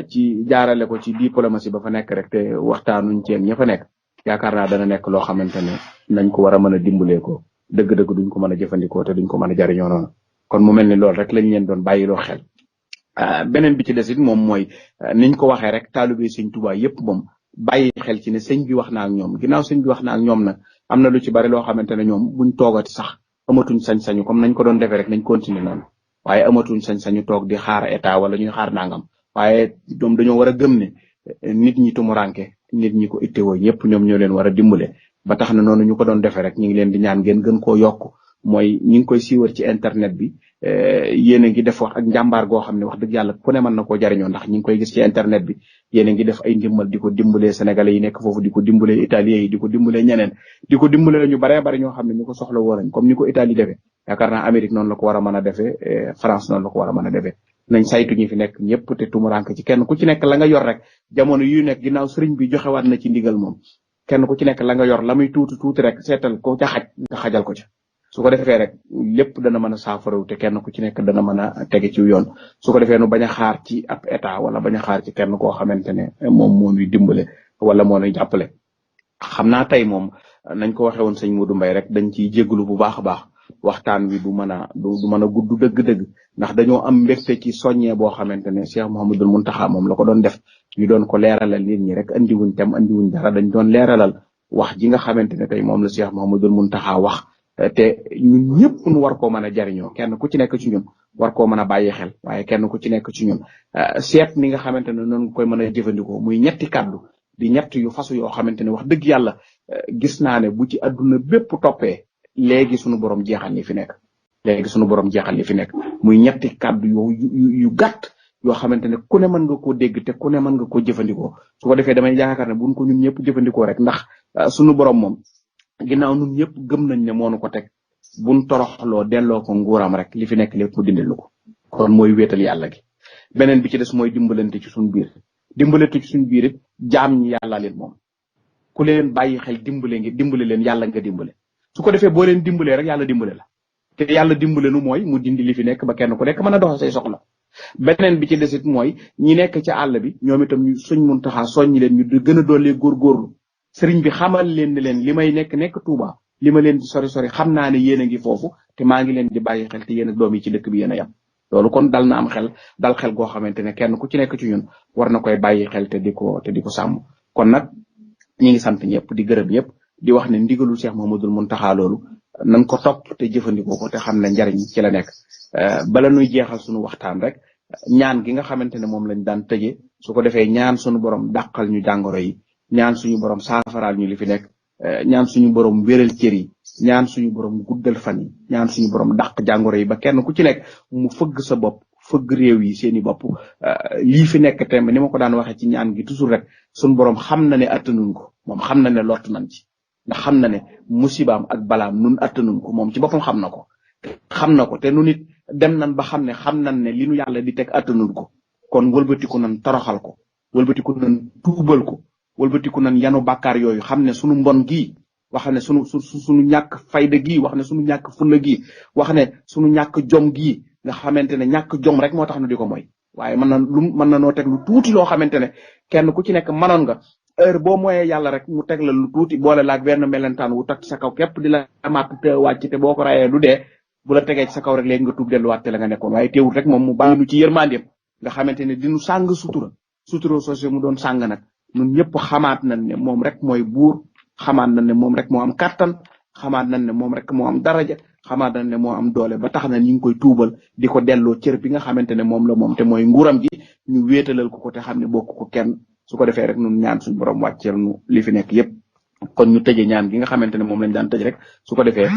S1: ci jaarale ko ci diplomatie ba fa nekk rek te waxtaanuñ ci ña fa nekk yaakaar naa dana nekk loo xamante ne nañ ko war a mën a dimbalee ko dëgg-dëgg duñ ko mën a jëfandikoo te duñ ko mën a jariñoo noonu kon mu mel ni loolu rek lañ leen doon bàyyiloo xel beneen bi ci des it moom mooy niñ ko waxee rek taalibe sëñ Tuubaa yëpp moom bàyyi xel ci ne sëñ bi wax na ak ñoom ginnaaw sëñ bi wax na ak ñoom nag am na lu ci bari loo xamante ne ñoom buñ toogati sax amatuñ sañ-sañu comme nañ ko doon defee rek nañ continuer noonu waaye amatuñ sañ-sañu toog di xaar état wala ñuy xaar nangam waaye ñoom dañoo war a gëm ne nit ñi tumuranke nit ñi ko ittewoo ñëpp ñoom ñoo leen war a dimbale ba tax na noonu ñu ko doon defee rek ñu ngi leen di ñaan ngeen gën koo yokk mooy ñi ngi koy siiwar ci internet bi yéen a ngi def wax ak njàmbaar goo xam ne wax dëgg yàlla ku ne mën na koo jariñoo ndax ñi ngi koy gis ci internet bi yéen a ngi def ay ndimbal di ko dimbalee sénégalais yi nekk foofu di ko dimbalee italien yi di ko dimbalee ñeneen di ko dimbalee ñu baree bari ñoo xam ne ñu ko soxla woo nañ comme ni ko Italie defee yaakaar naa Amérique noonu la ko war a mën a defee France noonu la ko war a mën a defee nañ saytu ñi fi nekk ñëpp te tumurank ci kenn ku ci nekk la nga yor rek jamono yu nekk ginnaaw sëriñ bi joxewaat na ci ndigal moom kenn ku ci nekk la nga yor la muy tuuti rek seetal ko ca xaj nga xajal ko ca su ko defee rek lépp dana mën a saafaraw te kenn ku ci nekk dana mën a tege ci yoon su ko defee nu bañ a xaar ci ab état wala bañ a xaar ci kenn koo xamante ne moom moo ñuy dimbale wala moo ñuy jàppale xam naa tey moom nañ ko waxee woon sëñ Modou Mbaye rek dañ ciy jégalu bu baax a baax waxtaan wi du mën a gudd dëgg-dëgg ndax dañoo am mbégte ci soññee boo xamante ne Cheikh Mouhamadoul Mountakha moom la ko doon def ñu doon ko leeralal nit ñi rek andiwuñ dara dañ doon leeralal wax ji nga xamante ne tey moom la Cheikh Mouhamadoul Mountakha wax te ñun ñëpp ñu war koo mën a jariñoo kenn ku ci nekk ci ñun war koo mën a bàyyi xel waaye kenn ku ci nekk ci ñun seet ni nga xamante ne noonu koy mën a jëfandikoo muy ñetti kàddu di ñett yu fasu yoo xamante ne wax dëgg yàlla gis naa ne bu ci adduna bépp toppee léegi sunu borom jeexal li fi nekk muy ñetti kàddu yu gàtt yoo xamante ne ku ne mën nga koo dégg te ku ne mën nga koo jëfandikoo su ko defee damay yaakaar ne buñ ko ñun ñëpp jëfandikoo rek ndax sunu borom moom ginnaaw ñun ñëpp gëm nañ ne moonu ko teg buñ toroxloo delloo ko nguuram rek li fi nekk lépp mu dindil ko kon mooy wéetal yàlla gi beneen bi ci des mooy dimbalante ci suñu biir it jaam ñi yàlla leen moom ku leen bàyyi xel dimbale leen yàlla nga dimbale su ko defee boo leen dimbalee rek yàlla dimbale la te yàlla dimbale nu mooy mu dindi li fi nekk ba kenn ku nekk mën a doxal say soxla beneen bi ci desit mooy ñi nekk ci àll bi ñoom itam ñu suñ Muntaxa soññi leen ñu gën a doolee góorgóorlu sëriñ bi xamal leen ne leen li may nekk Touba li ma leen di sori xam naa ne yéen a ngi foofu te maa ngi leen di bàyyi xel te yéen a doom yi ci dëkk bi yéen a yam loolu kon dal na am xel dal xel goo xamante ne kenn ku ci nekk ci ñun war na koy bàyyi xel te di ko sàmm kon nag ñi ngi sant ñëpp di gërëm ñëpp di wax ne ndigalul Cheikh Mouhamadoul Mountakha loolu nañ ko topp te jëfandikoo ko te xam ne njariñ ci la nekk bala nuy jeexal suñu waxtaan rek ñaan gi nga xamante ne moom lañ daan tëjee su ko defee ñaan suñu borom dàqal ñu jàngoro yi ñaan suñu borom saafaraal ñu li fi nekk ñaan suñu borom wéral cër yi ñaan suñu borom guddal fan yi ñaan suñu borom dàq jàngoro yi ba kenn ku ci nekk mu fëgg sa bopp fëgg réew yi seeni bopp lii fi nekk temb ni ma ko daan waxee ci ñaan gi toujours rek suñu borom xam na ne attanuñ ko moom xam na ne lott nañ ci ndax xam na ne musibaam ak balaam nun attanuñ ko moom ci boppam xam na ko te nu nit dem nañ ba xam ne li nu yàlla di teg attanuñ ko kon wëlbatiku nañ toroxal ko wëlbatiku nañ tuubal ko wëlbatiku nañ yanu bàkkaar yooyu xam ne sunu mbon gii wax ne sunu ñàkk fayda gii wax ne sunu ñàkk fulla gii wax ne sunu ñàkk jom gii nga xamante ne ñàkk jom rek moo tax nu di ko mooy waaye mën na noo teg lu tuuti loo xamante ne kenn ku ci nekk mënoon nga heure boo mooyee yàlla rek mu teg la lu tuuti boole laak benn melentaan wu tag sa kaw képp di la màtt te wàcc te boo ko rayee du dee bu la tegee ci sa kaw rek léegi nga tuub delluwaat te la nga nekkoon waaye teewul rek moom mu bàyyi nu ci yërmandeem nga xamante ne dinu sàng sutura sosé mu doon sàng nag ñun ñëpp xamaat nañ ne moom rek mooy buur xamaat nañ ne moom rek moo am kattan xamaat nañ ne moom rek moo am daraja xamaat nañ ne moo am doole ba tax na ñu ngi koy tuubal di ko delloo cër bi nga xamante ne moom la moom te mooy nguuram gi ñu wéetalal ko te xam ne bokk ko kenn su ko defee rek ñun ñaan suñu borom wàcceel nu li fi nekk yépp kon ñu tëjee ñaan gi nga xamante ne moom lañ daan tëj rek su ko defee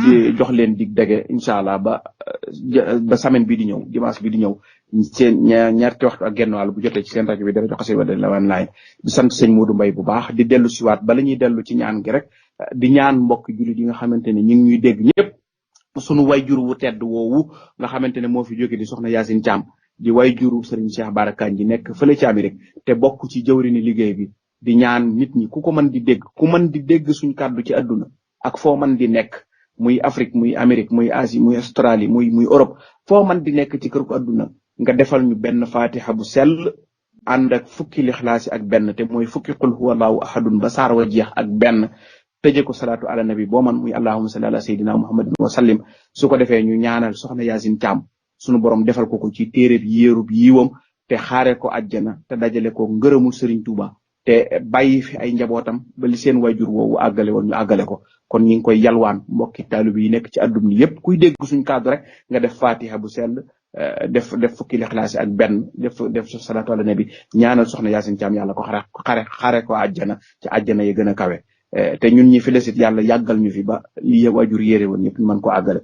S1: di jox leen dig dege incha allah ba semaine bi di ñëw dimanche bi di ñëw seen ñaarti waxtu ak genn wàll bu jotee ci seen rajo bi dara jox xasida wa lawan laay di sant sëñ Modou Mbaye bu baax di dellu siwaat bala ñuy dellu ci ñaan gi rek di ñaan mbokk jullit yi nga xamante ne ñu ngi ñuy dégg ñëpp sunu wayjur wu tedd woowu nga xamante ne moo fi jóge di soxna Yacine Thiam di wayjuru Serigne Cheikh Bara Kane ji nekk fële ci Amérique te bokk ci jëwrini liggéey bi di ñaan nit ñi ku ko mën di dégg ku mën di dégg suñ kàddu ci àdduna ak foo mën di nekk muy Afrique muy Amérique muy Asie muy Australie muy Europe foo mën di nekk ci kër ko àdduna nga defal ñu benn fatiha bu sell ànd ak fukki lixlaasi ak benn te mooy fukki qul huwallahu ahadun ba saar wa jeex ak benn tëje ko salaatu ala nabi boo man muy allahumma salli ala sayyidina muhammadin wa sallim su ko defee ñu ñaanal soxna Yacine Thiam sunu borom defal ko ci téereb yéerub yiiwam te xaare ko àjjana te dajale ko ngërëmul Serigne Touba te bàyyi fi ay njabootam ba li seen wayjur woowu àggale woon ñu àggale ko kon ñi ngi koy yalwaan mbokki taalibe yi nekk ci àdduna ni yépp kuy dégg suñ kàddu rek nga def fatiha bu sell def fukki lixlaasi ak benn def salaatu ala nabi ñaanal soxna Yacine Thiam yàlla ko xare ko àjjana ci àjjana yi gën a kawe te ñun ñi fi desit yàlla yàggal ñu fi ba li wayjur yére woon ñëpp ñu mën ko àggale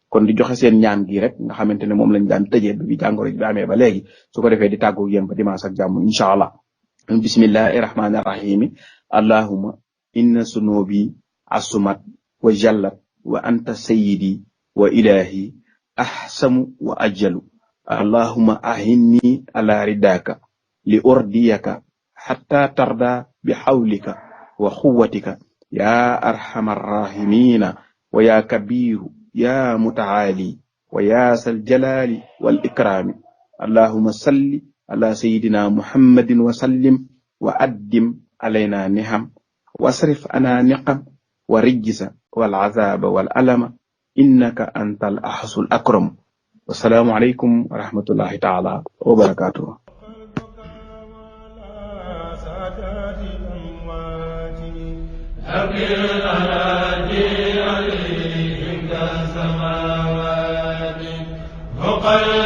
S1: kon di joxe seen ñaan gi rek nga xamante ne moom lañ daan tëjee bi jàngoro ji bi amee ba léegi su ko defee di tàggu yéen ba dimanche ak jàmm incha allah bismillahi rahmani rahimi allahumma inna sunubi asumat wa jallat wa anta sayyidi wa ilahi ahsamu wa ajjalu allahumma ahinni ala ridaka li urdiyaka hatta tarda bi hawlika wa quwwatika ya arhamar rahimina wa ya kabiru ya mutaali wa ya sal jalali wal ikrami allahumma salli على سيدنا محمد وسلم وأدم علينا نهم واصرف عنا نقم ورجس والعذاب والألم إنك أنت الأحس الأكرم والسلام عليكم ورحمة الله تعالى وبركاته
S3: وقال